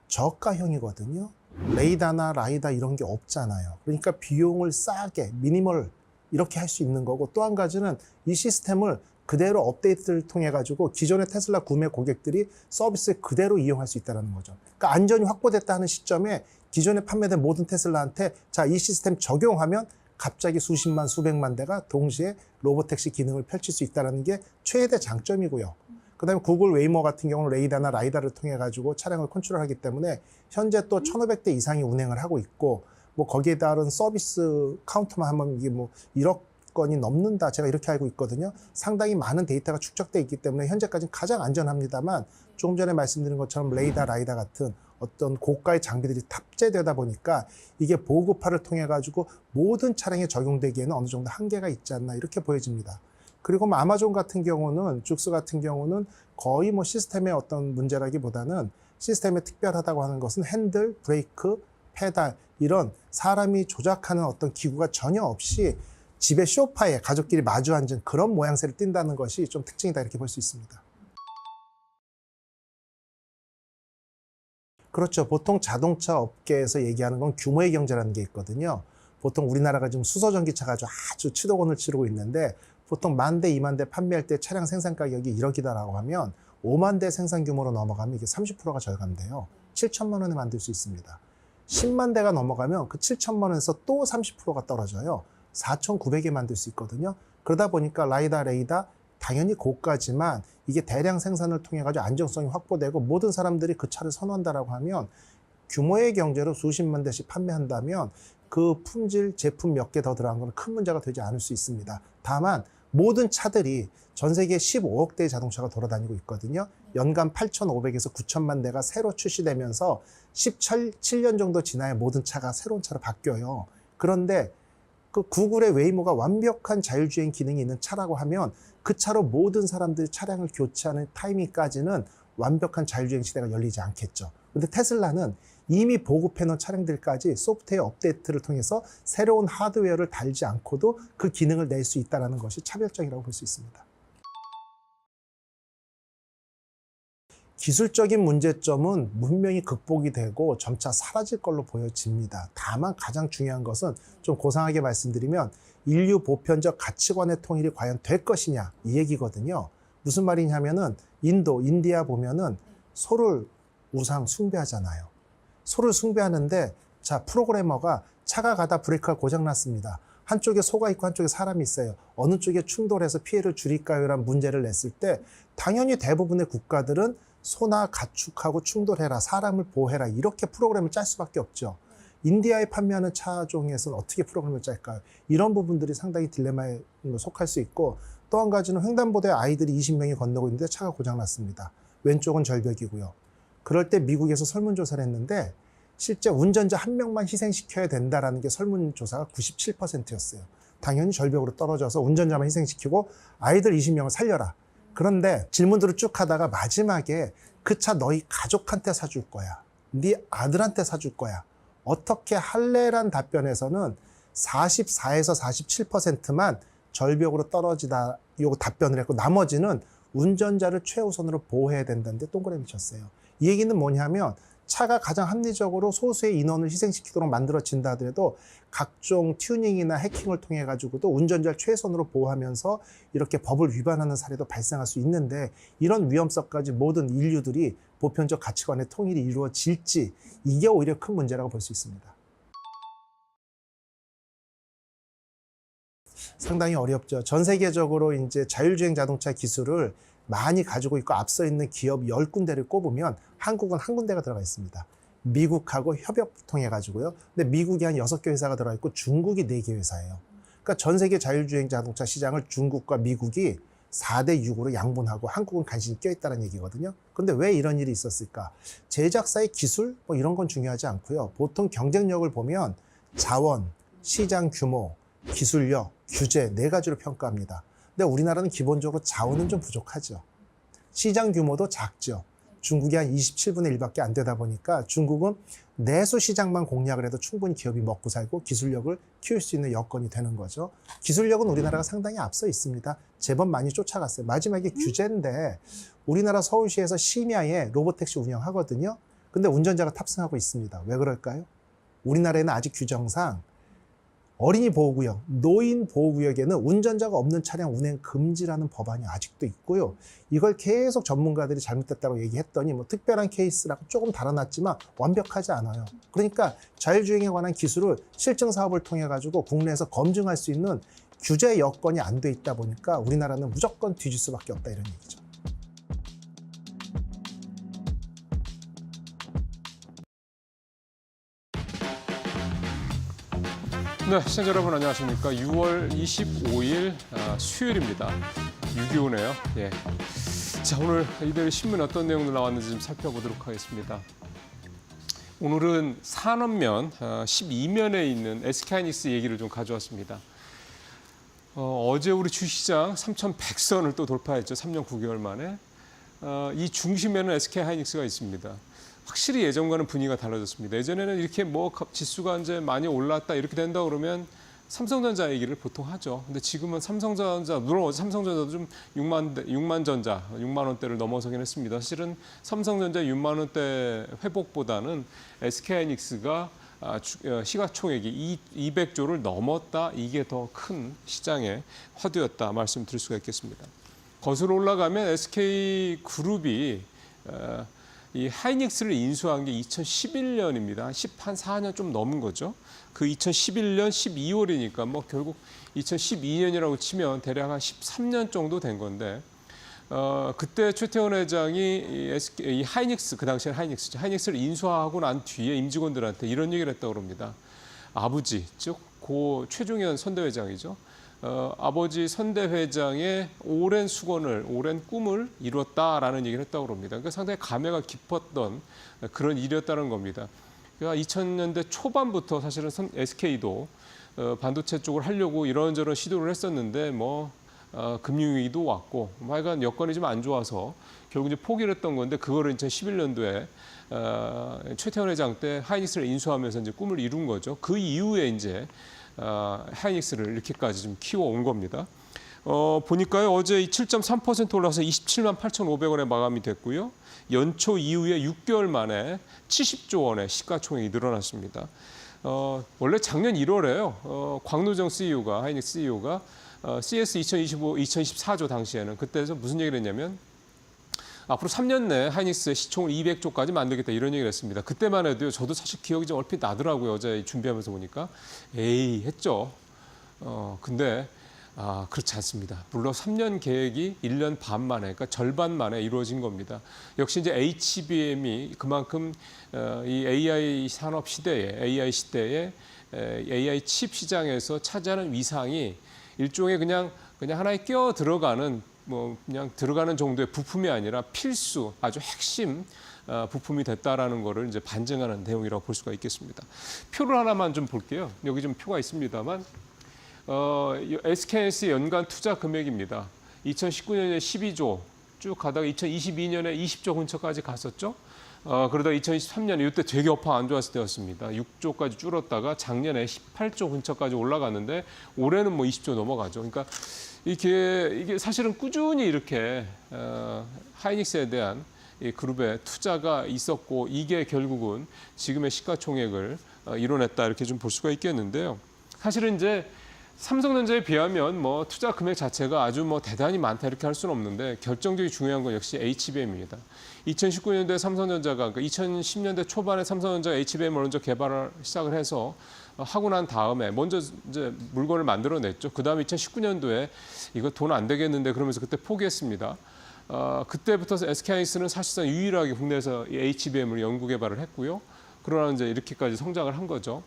S6: 저가형이거든요. 레이다나 라이다 이런 게 없잖아요. 그러니까 비용을 싸게 미니멀 이렇게 할 수 있는 거고, 또 한 가지는 이 시스템을 그대로 업데이트를 통해 가지고 기존의 테슬라 구매 고객들이 서비스를 그대로 이용할 수 있다는 거죠. 그러니까 안전이 확보됐다 하는 시점에 기존에 판매된 모든 테슬라한테 자, 이 시스템 적용하면 갑자기 수십만, 수백만 대가 동시에 로보택시 기능을 펼칠 수 있다는 게 최대 장점이고요. 그다음에 구글 웨이모 같은 경우는 레이다나 라이다를 통해 가지고 차량을 컨트롤하기 때문에 현재 또 1,500대 이상이 운행을 하고 있고, 뭐 거기에 따른 서비스 카운트만 하면 이게 뭐 1억 건이 넘는다, 제가 이렇게 알고 있거든요. 상당히 많은 데이터가 축적돼 있기 때문에 현재까지는 가장 안전합니다만, 조금 전에 말씀드린 것처럼 레이다, 라이다 같은 어떤 고가의 장비들이 탑재되다 보니까 이게 보급화를 통해 가지고 모든 차량에 적용되기에는 어느 정도 한계가 있지 않나 이렇게 보여집니다. 그리고 뭐 아마존 같은 경우는, 죽스 같은 경우는 거의 뭐 시스템의 어떤 문제라기보다는 시스템에 특별하다고 하는 것은 핸들, 브레이크, 페달 이런 사람이 조작하는 어떤 기구가 전혀 없이 집의 소파에 가족끼리 마주 앉은 그런 모양새를 띈다는 것이 좀 특징이다 이렇게 볼 수 있습니다. 그렇죠. 보통 자동차 업계에서 얘기하는 건 규모의 경제라는 게 있거든요. 보통 우리나라가 지금 수소전기차가 아주 치덕원을 치르고 있는데 보통 10,000대, 20,000대 판매할 때 차량 생산 가격이 1억이다라고 하면 5만 대 생산 규모로 넘어가면 이게 30%가 절감돼요. 7천만 원에 만들 수 있습니다. 10만 대가 넘어가면 그 7천만 원에서 또 30%가 떨어져요. 4,900에 만들 수 있거든요. 그러다 보니까 라이다, 레이다 당연히 고가지만 이게 대량 생산을 통해 가지고 안정성이 확보되고 모든 사람들이 그 차를 선호한다라고 하면 규모의 경제로 수십만 대씩 판매한다면 그 품질 제품 몇 개 더 들어간 건 큰 문제가 되지 않을 수 있습니다. 다만 모든 차들이 전 세계 15억 대의 자동차가 돌아다니고 있거든요. 연간 8,500에서 9천만 대가 새로 출시되면서 17년 정도 지나야 모든 차가 새로운 차로 바뀌어요. 그런데 그 구글의 웨이모가 완벽한 자율주행 기능이 있는 차라고 하면 그 차로 모든 사람들이 차량을 교체하는 타이밍까지는 완벽한 자율주행 시대가 열리지 않겠죠. 근데 테슬라는 이미 보급해놓은 차량들까지 소프트웨어 업데이트를 통해서 새로운 하드웨어를 달지 않고도 그 기능을 낼 수 있다는 것이 차별적이라고 볼 수 있습니다. 기술적인 문제점은 분명히 극복이 되고 점차 사라질 걸로 보여집니다. 다만 가장 중요한 것은 좀 고상하게 말씀드리면 인류 보편적 가치관의 통일이 과연 될 것이냐 이 얘기거든요. 무슨 말이냐면은 인디아 보면은 소를 우상 숭배하잖아요. 소를 숭배하는데 자 프로그래머가 차가 가다 브레이크가 고장났습니다. 한쪽에 소가 있고 한쪽에 사람이 있어요. 어느 쪽에 충돌해서 피해를 줄일까요? 라는 문제를 냈을 때 당연히 대부분의 국가들은 소나 가축하고 충돌해라, 사람을 보호해라 이렇게 프로그램을 짤 수밖에 없죠. 인디아에 판매하는 차종에서는 어떻게 프로그램을 짤까요? 이런 부분들이 상당히 딜레마에 속할 수 있고 또 한 가지는 횡단보도에 아이들이 20명이 건너고 있는데 차가 고장났습니다. 왼쪽은 절벽이고요. 그럴 때 미국에서 설문조사를 했는데 실제 운전자 한 명만 희생시켜야 된다라는 게 설문조사가 97%였어요. 당연히 절벽으로 떨어져서 운전자만 희생시키고 아이들 20명을 살려라. 그런데 질문들을 쭉 하다가 마지막에 그 차 너희 가족한테 사줄 거야. 네 아들한테 사줄 거야. 어떻게 할래란 답변에서는 44에서 47%만 절벽으로 떨어지다 요 답변을 했고 나머지는 운전자를 최우선으로 보호해야 된다는데 동그라미 쳤어요. 이 얘기는 뭐냐면 차가 가장 합리적으로 소수의 인원을 희생시키도록 만들어진다 하더라도 각종 튜닝이나 해킹을 통해 가지고도 운전자를 최선으로 보호하면서 이렇게 법을 위반하는 사례도 발생할 수 있는데 이런 위험성까지 모든 인류들이 보편적 가치관의 통일이 이루어질지 이게 오히려 큰 문제라고 볼 수 있습니다. 상당히 어렵죠. 전 세계적으로 이제 자율주행 자동차 기술을 많이 가지고 있고 앞서 있는 기업 10군데를 꼽으면 한국은 한 군데가 들어가 있습니다. 미국하고 협업 통해 가지고요. 근데 미국이 한 6개 회사가 들어가 있고 중국이 4개 회사예요. 그러니까 전 세계 자율주행 자동차 시장을 중국과 미국이 4대 6으로 양분하고 한국은 간신히 껴있다는 얘기거든요. 그런데 왜 이런 일이 있었을까? 제작사의 기술 뭐 이런 건 중요하지 않고요. 보통 경쟁력을 보면 자원, 시장 규모, 기술력, 규제 4가지로 평가합니다. 근데 우리나라는 기본적으로 자원은 좀 부족하죠. 시장 규모도 작죠. 중국이 한 27분의 1밖에 안 되다 보니까 중국은 내수 시장만 공략을 해도 충분히 기업이 먹고 살고 기술력을 키울 수 있는 여건이 되는 거죠. 기술력은 우리나라가 상당히 앞서 있습니다. 제법 많이 쫓아갔어요. 마지막에 규제인데 우리나라 서울시에서 심야에 로보택시 운영하거든요. 근데 운전자가 탑승하고 있습니다. 왜 그럴까요? 우리나라에는 아직 규정상 어린이 보호구역, 노인 보호구역에는 운전자가 없는 차량 운행 금지라는 법안이 아직도 있고요. 이걸 계속 전문가들이 잘못됐다고 얘기했더니 뭐 특별한 케이스라고 조금 달아놨지만 완벽하지 않아요. 그러니까 자율주행에 관한 기술을 실증 사업을 통해 가지고 국내에서 검증할 수 있는 규제 여건이 안 돼 있다 보니까 우리나라는 무조건 뒤질 수밖에 없다 이런 얘기죠.
S7: 네, 시청자 여러분 안녕하십니까. 6월 25일 수요일입니다. 6.25네요. 예. 자, 오늘 이들 신문에 어떤 내용들 나왔는지 좀 살펴보도록 하겠습니다. 오늘은 산업면 12면에 있는 SK하이닉스 얘기를 좀 가져왔습니다. 어제 우리 주시장 3,100선을 또 돌파했죠. 3년 9개월 만에. 이 중심에는 SK하이닉스가 있습니다. 확실히 예전과는 분위기가 달라졌습니다. 예전에는 이렇게 뭐 지수가 이제 많이 올랐다 이렇게 된다 그러면 삼성전자 얘기를 보통 하죠. 근데 지금은 삼성전자, 물론 어제 삼성전자도 좀 6만 원대를 넘어서긴 했습니다. 사실은 삼성전자 6만 원대 회복보다는 SK하이닉스가 시가총액이 200조를 넘었다. 이게 더 큰 시장의 화두였다 말씀드릴 수가 있겠습니다. 거슬러 올라가면 SK그룹이 이 하이닉스를 인수한 게 2011년입니다. 한 4년 좀 넘은 거죠. 그 2011년 12월이니까 뭐 결국 2012년이라고 치면 대략 한 13년 정도 된 건데 그때 최태원 회장이 이 하이닉스, 그 당시에 하이닉스죠. 하이닉스를 인수하고 난 뒤에 임직원들한테 이런 얘기를 했다고 합니다. 아버지, 즉 고 최종현 선대회장이죠. 아버지 선대회장의 오랜 수건을, 오랜 꿈을 이뤘다라는 얘기를 했다고 합니다. 그러니까 상당히 감회가 깊었던 그런 일이었다는 겁니다. 그러니까 2000년대 초반부터 사실은 SK도 반도체 쪽을 하려고 이런저런 시도를 했었는데 금융위기도 왔고 하여간 여건이 좀 안 좋아서 결국 이제 포기를 했던 건데 그거를 2011년도에 최태원 회장 때 하이닉스를 인수하면서 이제 꿈을 이룬 거죠. 그 이후에 이제 하이닉스를 이렇게까지 좀 키워온 겁니다. 보니까요 어제 7.3% 올라서 27만 8,500원에 마감이 됐고요. 연초 이후에 6개월 만에 70조 원의 시가총액이 늘어났습니다. 원래 작년 1월에요. 광노정 CEO가 하이닉스 CEO가 CS 2024조 당시에는 그때에서 무슨 얘기를 했냐면 앞으로 3년 내에 하이닉스의 시총을 200조까지 만들겠다 이런 얘기를 했습니다. 그때만 해도요. 저도 사실 기억이 좀 얼핏 나더라고요. 어제 준비하면서 보니까 에이 했죠. 근데 그렇지 않습니다. 물론 3년 계획이 1년 반 만에, 그러니까 절반 만에 이루어진 겁니다. 역시 이제 HBM이 그만큼 이 AI 산업 시대에, AI 시대에 AI 칩 시장에서 차지하는 위상이 일종의 그냥 하나에 끼어 들어가는 그냥 들어가는 정도의 부품이 아니라 필수, 아주 핵심 부품이 됐다라는 거를 이제 반증하는 내용이라고 볼 수가 있겠습니다. 표를 하나만 좀 볼게요. 여기 좀 표가 있습니다만. SK하이닉스의 연간 투자 금액입니다. 2019년에 12조 쭉 가다가 2022년에 20조 근처까지 갔었죠. 그러다 2023년에 이때 되게 업황 안 좋았을 때였습니다. 6조까지 줄었다가 작년에 18조 근처까지 올라갔는데 올해는 20조 넘어가죠. 그러니까 이게 사실은 꾸준히 이렇게 하이닉스에 대한 이 그룹의 투자가 있었고 이게 결국은 지금의 시가총액을 이뤄냈다 이렇게 좀 볼 수가 있겠는데요. 사실은 이제 삼성전자에 비하면 투자 금액 자체가 아주 대단히 많다 이렇게 할 수는 없는데 결정적이 중요한 건 역시 HBM입니다. 2019년도에 삼성전자가 그러니까 2010년대 초반에 삼성전자가 HBM을 먼저 개발을 시작을 해서 하고 난 다음에 먼저 이제 물건을 만들어냈죠. 그 다음에 2019년도에 이거 돈 안 되겠는데 그러면서 그때 포기했습니다. 그때부터 SK하이닉스는 사실상 유일하게 국내에서 이 HBM을 연구 개발을 했고요. 그러나 이제 이렇게까지 성장을 한 거죠.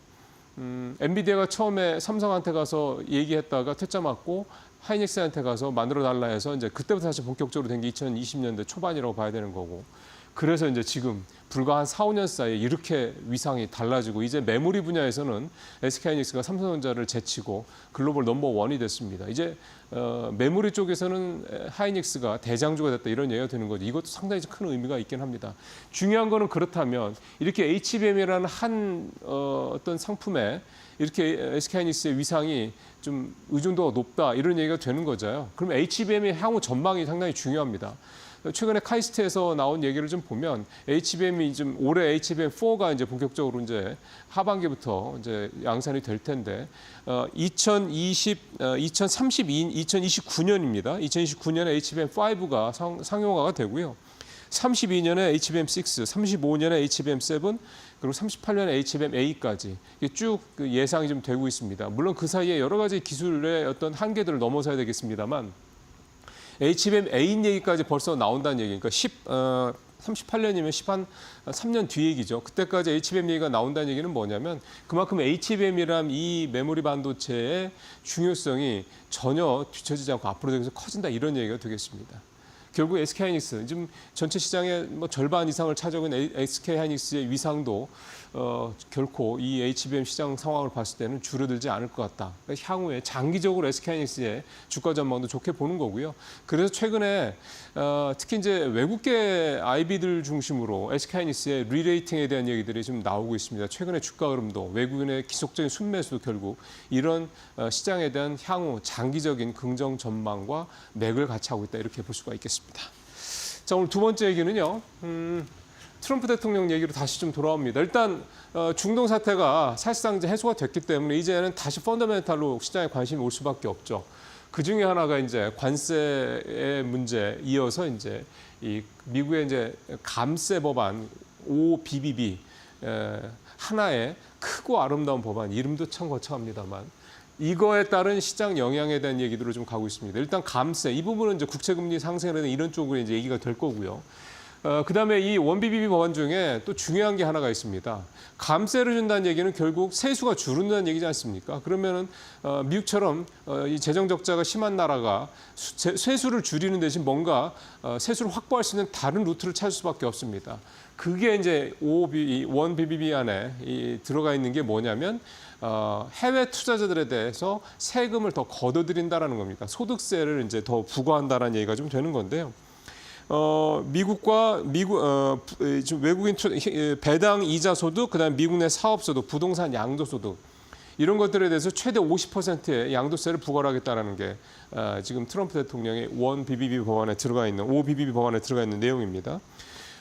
S7: 엔비디아가 처음에 삼성한테 가서 얘기했다가 퇴짜 맞고 하이닉스한테 가서 만들어 달라 해서 이제 그때부터 사실 본격적으로 된 게 2020년대 초반이라고 봐야 되는 거고. 그래서 이제 지금 불과 한 4, 5년 사이에 이렇게 위상이 달라지고 이제 메모리 분야에서는 SK하이닉스가 삼성전자를 제치고 글로벌 넘버 1이 됐습니다. 이제 메모리 쪽에서는 하이닉스가 대장주가 됐다 이런 얘기가 되는 거죠. 이것도 상당히 큰 의미가 있긴 합니다. 중요한 거는 그렇다면 이렇게 HBM이라는 한 어떤 상품에 이렇게 SK하이닉스의 위상이 좀 의존도가 높다 이런 얘기가 되는 거죠. 그럼 HBM의 향후 전망이 상당히 중요합니다. 최근에 카이스트에서 나온 얘기를 좀 보면 HBM이 좀 올해 HBM4가 이제 본격적으로 이제 하반기부터 이제 양산이 될 텐데 2029년입니다. 2029년에 HBM5가 상용화가 되고요. 32년에 HBM6, 35년에 HBM7, 그리고 38년에 HBM8까지 쭉 예상이 좀 되고 있습니다. 물론 그 사이에 여러 가지 기술의 어떤 한계들을 넘어서야 되겠습니다만 HBM8 얘기까지 벌써 나온다는 얘기니까 38년이면 한 3년 뒤 얘기죠. 그때까지 HBM 얘기가 나온다는 얘기는 뭐냐면 그만큼 HBM이란 이 메모리 반도체의 중요성이 전혀 뒤처지지 않고 앞으로 계속 커진다 이런 얘기가 되겠습니다. 결국 SK하이닉스 지금 전체 시장의 절반 이상을 차지하고 있는 SK하이닉스의 위상도 결코 이 HBM 시장 상황을 봤을 때는 줄어들지 않을 것 같다. 그러니까 향후에 장기적으로 SK하이닉스의 주가 전망도 좋게 보는 거고요. 그래서 최근에 특히 이제 외국계 IB들 중심으로 SK하이닉스의 리레이팅에 대한 얘기들이 좀 나오고 있습니다. 최근에 주가 흐름도 외국인의 기속적인 순매수도 결국 이런 시장에 대한 향후 장기적인 긍정 전망과 맥을 같이 하고 있다 이렇게 볼 수가 있겠습니다. 자, 오늘 두 번째 얘기는요. 트럼프 대통령 얘기로 다시 좀 돌아옵니다. 일단 중동 사태가 사실상 이제 해소가 됐기 때문에 이제는 다시 펀더멘탈로 시장에 관심이 올 수밖에 없죠. 그 중에 하나가 이제 관세의 문제 이어서 이제 이 미국의 이제 감세 법안 OBBB 하나의 크고 아름다운 법안, 이름도 참 거창합니다만 이거에 따른 시장 영향에 대한 얘기들을 좀 가고 있습니다. 일단 감세 이 부분은 이제 국채금리 상승이라든 이런 쪽으로 이제 얘기가 될 거고요. 그다음에 이 원BBB 법안 중에 또 중요한 게 하나가 있습니다. 감세를 준다는 얘기는 결국 세수가 줄는다는 얘기지 않습니까? 그러면은 미국처럼 이 재정 적자가 심한 나라가 세수를 줄이는 대신 뭔가 세수를 확보할 수 있는 다른 루트를 찾을 수밖에 없습니다. 그게 이제 원BBB 안에 들어가 있는 게 뭐냐면 해외 투자자들에 대해서 세금을 더 걷어들인다라는 겁니다. 소득세를 이제 더 부과한다라는 얘기가 좀 되는 건데요. 미국과 외국인 배당 이자 소득, 그다음에 미국 내 사업 소득, 부동산 양도 소득 이런 것들에 대해서 최대 50%의 양도세를 부과하겠다라는 게 지금 트럼프 대통령의 OBBB 법안에 들어가 있는 내용입니다.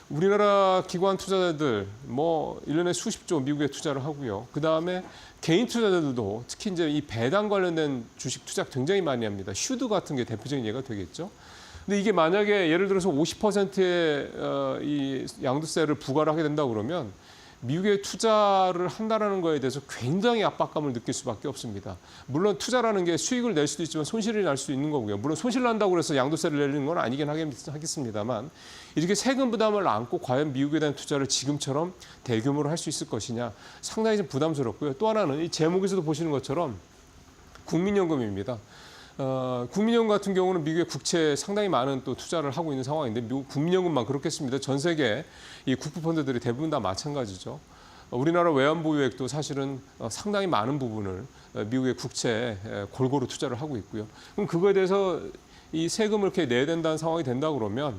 S7: 우리나라 기관 투자자들 뭐 1년에 수십조 미국에 투자를 하고요. 그다음에 개인 투자자들도 특히 이제 이 배당 관련된 주식 투자 굉장히 많이 합니다. 슈드 같은 게 대표적인 예가 되겠죠. 근데 이게 만약에 예를 들어서 50%의 이 양도세를 부과를 하게 된다 그러면 미국에 투자를 한다라는 거에 대해서 굉장히 압박감을 느낄 수밖에 없습니다. 물론 투자라는 게 수익을 낼 수도 있지만 손실이 날 수 있는 거고요. 물론 손실 난다고 해서 양도세를 내리는 건 아니긴 하겠습니다만 이렇게 세금 부담을 안고 과연 미국에 대한 투자를 지금처럼 대규모로 할 수 있을 것이냐 상당히 좀 부담스럽고요. 또 하나는 이 제목에서도 보시는 것처럼 국민연금입니다. 국민연금 같은 경우는 미국의 국채에 상당히 많은 또 투자를 하고 있는 상황인데 미국 국민연금만 그렇겠습니다. 전 세계 이 국부펀드들이 대부분 다 마찬가지죠. 우리나라 외환보유액도 사실은 상당히 많은 부분을 미국의 국채에 골고루 투자를 하고 있고요. 그럼 그거에 대해서 이 세금을 이렇게 내야 된다는 상황이 된다 그러면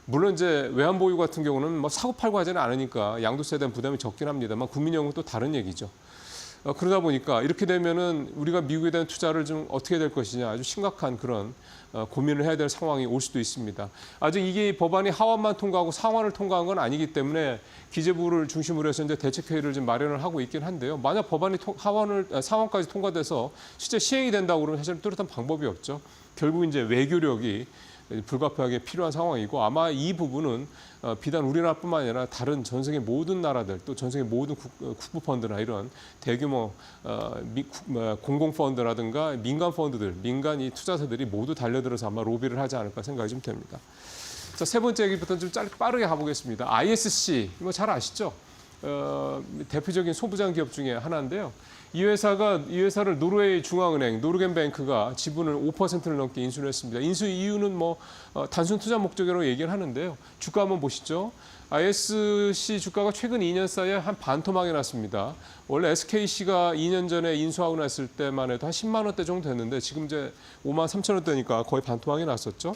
S7: 물론 이제 외환보유 같은 경우는 뭐 사고 팔고 하지는 않으니까 양도세에 대한 부담이 적긴 합니다만 국민연금은 또 다른 얘기죠. 그러다 보니까 이렇게 되면은 우리가 미국에 대한 투자를 좀 어떻게 될 것이냐 아주 심각한 그런 고민을 해야 될 상황이 올 수도 있습니다. 아직 이게 법안이 하원만 통과하고 상원을 통과한 건 아니기 때문에 기재부를 중심으로 해서 이제 대책회의를 좀 마련을 하고 있긴 한데요. 만약 법안이 상원까지 통과돼서 실제 시행이 된다고 그러면 사실 뚜렷한 방법이 없죠. 결국 이제 외교력이 불가피하게 필요한 상황이고 아마 이 부분은 비단 우리나라뿐만 아니라 다른 전 세계 모든 나라들 또 전 세계 모든 국부펀드나 이런 대규모 공공펀드라든가 민간 펀드들, 민간 이 투자사들이 모두 달려들어서 아마 로비를 하지 않을까 생각이 좀 됩니다. 자, 세 번째 얘기부터 좀 빠르게 가보겠습니다. ISC, 뭐 잘 아시죠? 대표적인 소부장 기업 중에 하나인데요. 이 회사를 노르웨이 중앙은행 노르겐뱅크가 지분을 5%를 넘게 인수를 했습니다. 인수 이유는 뭐 단순 투자 목적으로 얘기를 하는데요. 주가 한번 보시죠. ISC 주가가 최근 2년 사이에 한 반토막이 났습니다. 원래 SKC가 2년 전에 인수하고 났을 때만 해도 한 10만 원대 정도 됐는데 지금 이제 5만 3천 원대니까 거의 반토막이 났었죠.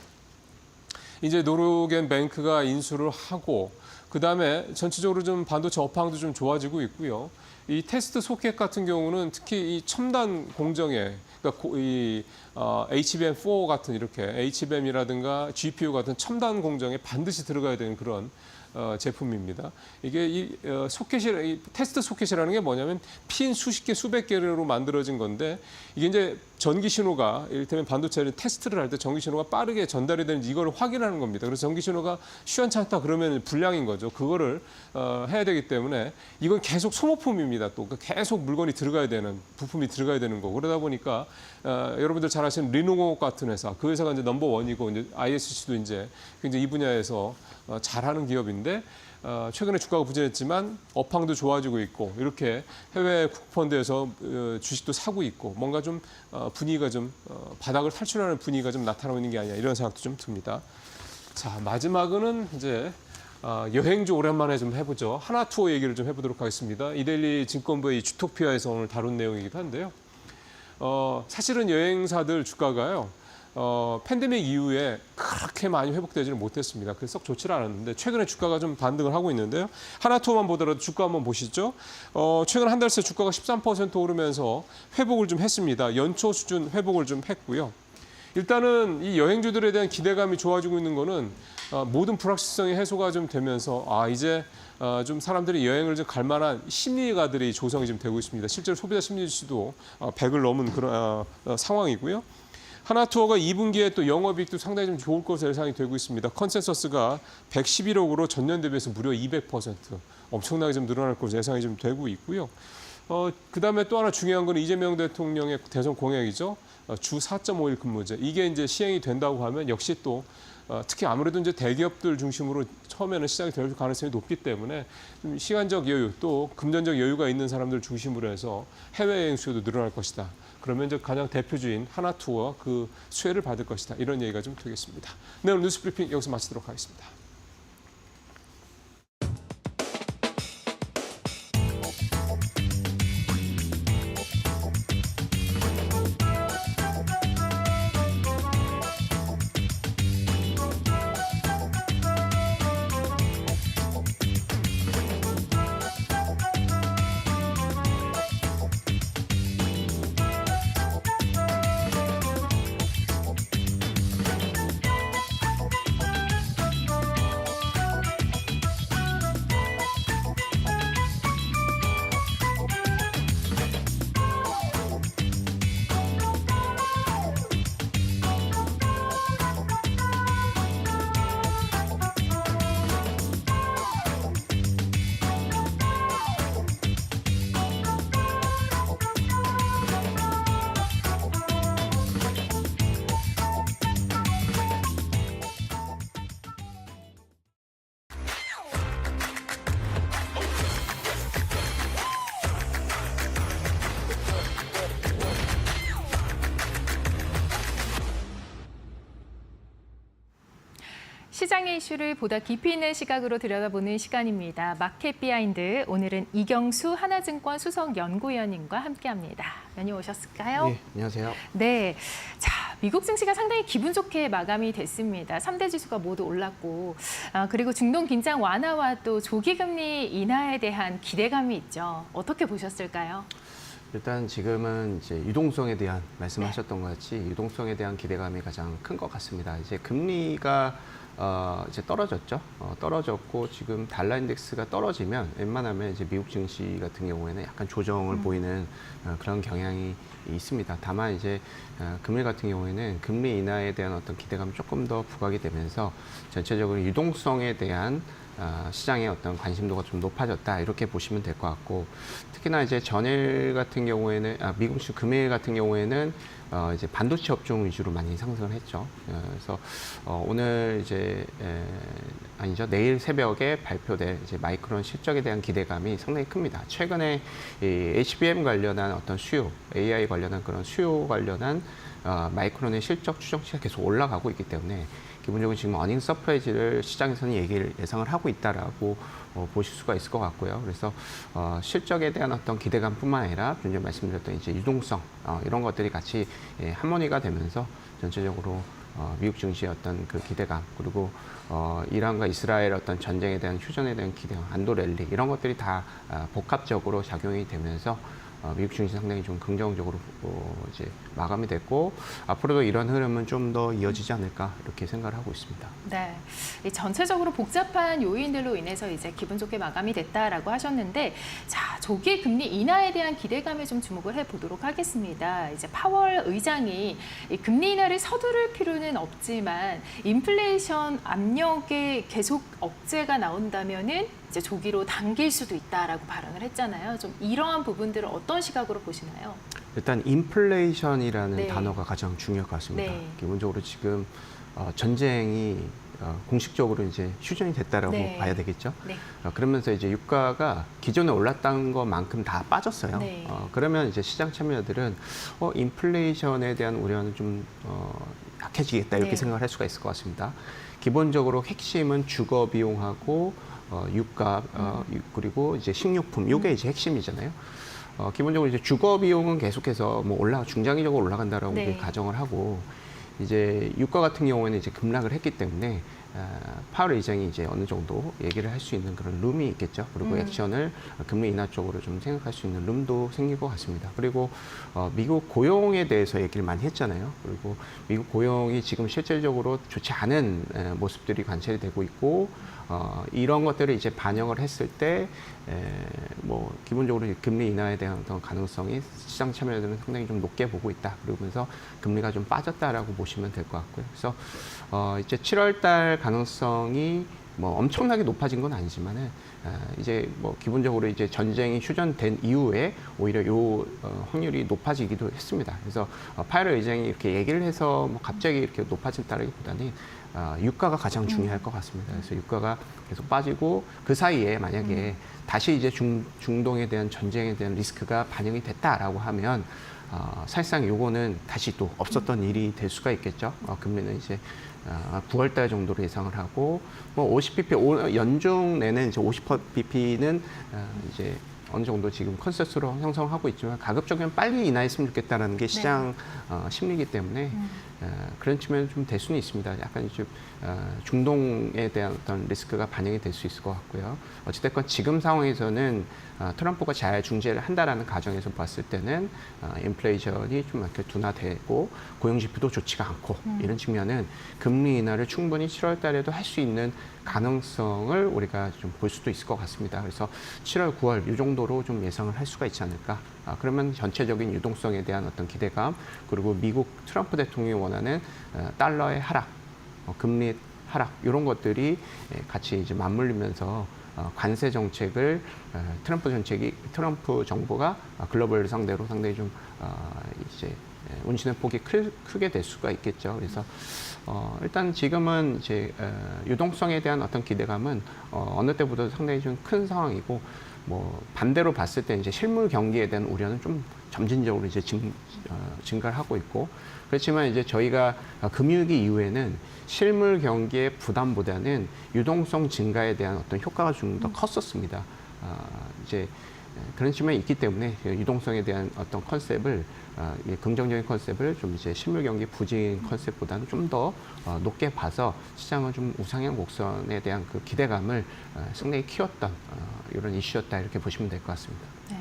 S7: 이제 노르겐뱅크가 인수를 하고 그다음에 전체적으로 좀 반도체 업황도 좀 좋아지고 있고요. 이 테스트 소켓 같은 경우는 특히 이 첨단 공정에 그러니까 이 HBM4 같은 이렇게 HBM이라든가 GPU 같은 첨단 공정에 반드시 들어가야 되는 그런 제품입니다. 이게 이 테스트 소켓이라는 게 뭐냐면 핀 수십 개, 수백 개로 만들어진 건데 이게 이제 전기 신호가 이를테면 반도체를 테스트를 할 때 전기 신호가 빠르게 전달이 되는지 이걸 확인하는 겁니다. 그래서 전기 신호가 시원찮다 그러면 불량인 거죠. 그거를 해야 되기 때문에 이건 계속 소모품입니다. 또 계속 물건이 들어가야 되는 부품이 들어가야 되는 거고 그러다 보니까 여러분들 잘 아시는 리노고 같은 회사 그 회사가 이제 넘버원이고 이제 ISC도 이제 굉장히 이 분야에서 잘하는 기업인데 최근에 주가가 부진했지만 업황도 좋아지고 있고 이렇게 해외 국펀드에서 주식도 사고 있고 뭔가 좀 분위기가 좀 바닥을 탈출하는 분위기가 좀 나타나고 있는 게 아니냐 이런 생각도 좀 듭니다. 자 마지막은 이제 여행주 오랜만에 좀 해보죠. 하나투어 얘기를 좀 해보도록 하겠습니다. 이데일리 증권부의 주토피아에서 오늘 다룬 내용이기도 한데요. 사실은 여행사들 주가가요. 팬데믹 이후에 그렇게 많이 회복되지는 못했습니다. 그래서 썩 좋지는 않았는데 최근에 주가가 좀 반등을 하고 있는데요. 하나투어만 보더라도 주가 한번 보시죠. 최근 한 달 새 주가가 13% 오르면서 회복을 좀 했습니다. 연초 수준 회복을 좀 했고요. 일단은 이 여행주들에 대한 기대감이 좋아지고 있는 거는 모든 불확실성이 해소가 좀 되면서 이제 좀 사람들이 여행을 좀 갈 만한 심리가들이 조성이 좀 되고 있습니다. 실제로 소비자 심리 지수도 100을 넘은 그런 상황이고요. 하나투어가 2분기에 또 영업이익도 상당히 좀 좋을 것으로 예상이 되고 있습니다. 컨센서스가 111억으로 전년 대비해서 무려 200% 엄청나게 좀 늘어날 것으로 예상이 좀 되고 있고요. 그다음에 또 하나 중요한 건 이재명 대통령의 대선 공약이죠. 주 4.5일 근무제. 이게 이제 시행이 된다고 하면 역시 또 특히 아무래도 이제 대기업들 중심으로 처음에는 시작이 될 가능성이 높기 때문에 좀 시간적 여유 또 금전적 여유가 있는 사람들 중심으로 해서 해외여행 수요도 늘어날 것이다. 그러면 이제 가장 대표주인 하나투어 그 수혜를 받을 것이다. 이런 얘기가 좀 되겠습니다. 네, 오늘 뉴스 브리핑 여기서 마치도록 하겠습니다.
S1: 시장의 이슈를 보다 깊이 있는 시각으로 들여다보는 시간입니다. 마켓 비하인드. 오늘은 이경수 하나증권 수석연구위원님과 함께합니다. 연님 오셨을까요?
S8: 네, 안녕하세요.
S1: 네, 자 미국 증시가 상당히 기분 좋게 마감이 됐습니다. 3대 지수가 모두 올랐고 그리고 중동 긴장 완화와 또 조기 금리 인하에 대한 기대감이 있죠. 어떻게 보셨을까요?
S8: 일단 지금은 이제 유동성에 대한 말씀하셨던 것 같이 유동성에 대한 기대감이 가장 큰 것 같습니다. 이제 금리가 이제 떨어졌죠. 떨어졌고 지금 달러 인덱스가 떨어지면 웬만하면 이제 미국 증시 같은 경우에는 약간 조정을 보이는 그런 경향이 있습니다. 다만 이제 금리 같은 경우에는 금리 인하에 대한 어떤 기대감이 조금 더 부각이 되면서 전체적으로 유동성에 대한 시장의 어떤 관심도가 좀 높아졌다 이렇게 보시면 될 것 같고 특히나 이제 전일 같은 경우에는 미국 주 금일 같은 경우에는 이제 반도체 업종 위주로 많이 상승을 했죠. 그래서 오늘 이제 아니죠 내일 새벽에 발표될 이제 마이크론 실적에 대한 기대감이 상당히 큽니다. 최근에 이 HBM 관련한 어떤 수요, AI 관련한 그런 수요 관련한 마이크론의 실적 추정치가 계속 올라가고 있기 때문에 기본적으로 지금 어닝 서프라이즈를 시장에서는 예상을 하고 있다라고 보실 수가 있을 것 같고요. 그래서 실적에 대한 어떤 기대감뿐만 아니라 좀 전에 말씀드렸던 이제 유동성 이런 것들이 같이 하모니가 되면서 전체적으로 미국 증시의 어떤 그 기대감 그리고 이란과 이스라엘 어떤 전쟁에 대한 휴전에 대한 기대감, 안도 랠리 이런 것들이 다 복합적으로 작용이 되면서 미국 증시 상당히 좀 긍정적으로 이제 마감이 됐고 앞으로도 이런 흐름은 좀 더 이어지지 않을까 이렇게 생각을 하고 있습니다.
S1: 네, 이 전체적으로 복잡한 요인들로 인해서 이제 기분 좋게 마감이 됐다라고 하셨는데, 자 조기 금리 인하에 대한 기대감에 좀 주목을 해보도록 하겠습니다. 이제 파월 의장이 이 금리 인하를 서두를 필요는 없지만 인플레이션 압력에 계속 억제가 나온다면은 이제 조기로 당길 수도 있다라고 발언을 했잖아요. 좀 이러한 부분들을 어떤 시각으로 보시나요?
S8: 일단 인플레이션이라는
S1: 네.
S8: 단어가 가장 중요할 것 같습니다.
S1: 네.
S8: 기본적으로 지금 전쟁이 공식적으로 이제 휴전이 됐다라고
S1: 네.
S8: 봐야 되겠죠.
S1: 네.
S8: 그러면서 이제 유가가 기존에 올랐던 것만큼 다 빠졌어요.
S1: 네.
S8: 그러면 이제 시장 참여자들은 인플레이션에 대한 우려는 좀 약해지겠다 이렇게
S1: 네.
S8: 생각을 할 수가 있을 것 같습니다. 기본적으로 핵심은 주거 비용하고 유가 그리고 이제 식료품 이게 이제 핵심이잖아요. 기본적으로 이제 주거 비용은 계속해서 뭐 중장기적으로 올라간다라고
S1: 네.
S8: 가정을 하고 이제 유가 같은 경우에는 이제 급락을 했기 때문에 파월 의장이 이제 어느 정도 얘기를 할 수 있는 그런 룸이 있겠죠. 그리고 액션을 금리 인하 쪽으로 좀 생각할 수 있는 룸도 생길 것 같습니다. 그리고 미국 고용에 대해서 얘기를 많이 했잖아요. 그리고 미국 고용이 지금 실질적으로 좋지 않은 모습들이 관찰이 되고 있고 이런 것들을 이제 반영을 했을 때 뭐 기본적으로 금리 인하에 대한 어떤 가능성이 시장 참여자들은 상당히 좀 높게 보고 있다. 그러면서 금리가 좀 빠졌다라고 보시면 될 것 같고요. 그래서 이제 7월달 가능성이 뭐 엄청나게 높아진 건 아니지만은 이제 뭐 기본적으로 이제 전쟁이 휴전된 이후에 오히려 요 확률이 높아지기도 했습니다. 그래서 파월 의장이 이렇게 얘기를 해서 뭐 갑자기 이렇게 높아진다라기보다는 유가가 가장 중요할 것 같습니다. 그래서 유가가 계속 빠지고 그 사이에 만약에 다시 이제 중동에 대한 전쟁에 대한 리스크가 반영이 됐다라고 하면 사실상 요거는 다시 또 없었던 일이 될 수가 있겠죠. 금리는 이제 9월달 정도로 예상을 하고 뭐 50bp 연중 내내 이제 50bp는 이제 어느 정도 지금 컨센서스로 형성하고 있지만 가급적이면 빨리 인하했으면 좋겠다라는 게 시장 심리이기 때문에 그런 측면은 좀 될 수는 있습니다. 약간 좀 중동에 대한 어떤 리스크가 반영이 될 수 있을 것 같고요. 어찌됐건 지금 상황에서는 트럼프가 잘 중재를 한다라는 가정에서 봤을 때는 인플레이션이 좀 이렇게 둔화되고 고용 지표도 좋지가 않고 이런 측면은 금리 인하를 충분히 7월 달에도 할 수 있는 가능성을 우리가 좀 볼 수도 있을 것 같습니다. 그래서 7월, 9월 이 정도로 좀 예상을 할 수가 있지 않을까. 그러면 전체적인 유동성에 대한 어떤 기대감 그리고 미국 트럼프 대통령이 원하는 달러의 하락, 금리 하락 이런 것들이 같이 이제 맞물리면서 관세 정책을 트럼프 정부가 글로벌 상대로 상당히 좀 이제 운신의 폭이 크게 될 수가 있겠죠. 그래서 일단 지금은 이제 유동성에 대한 어떤 기대감은 어느 때보다 상당히 좀 큰 상황이고 뭐 반대로 봤을 때 이제 실물 경기에 대한 우려는 좀 점진적으로 이제 증가를 하고 있고 그렇지만 이제 저희가 금융위기 이후에는 실물 경기의 부담보다는 유동성 증가에 대한 어떤 효과가 좀 더 컸었습니다. 이제 그런 측면이 있기 때문에 유동성에 대한 어떤 컨셉을 긍정적인 컨셉을 좀 이제 실물 경기 부진 컨셉보다는 좀 더 높게 봐서 시장은 좀 우상향 곡선에 대한 그 기대감을 상당히 키웠던 이런 이슈였다 이렇게 보시면 될 것 같습니다.
S1: 네.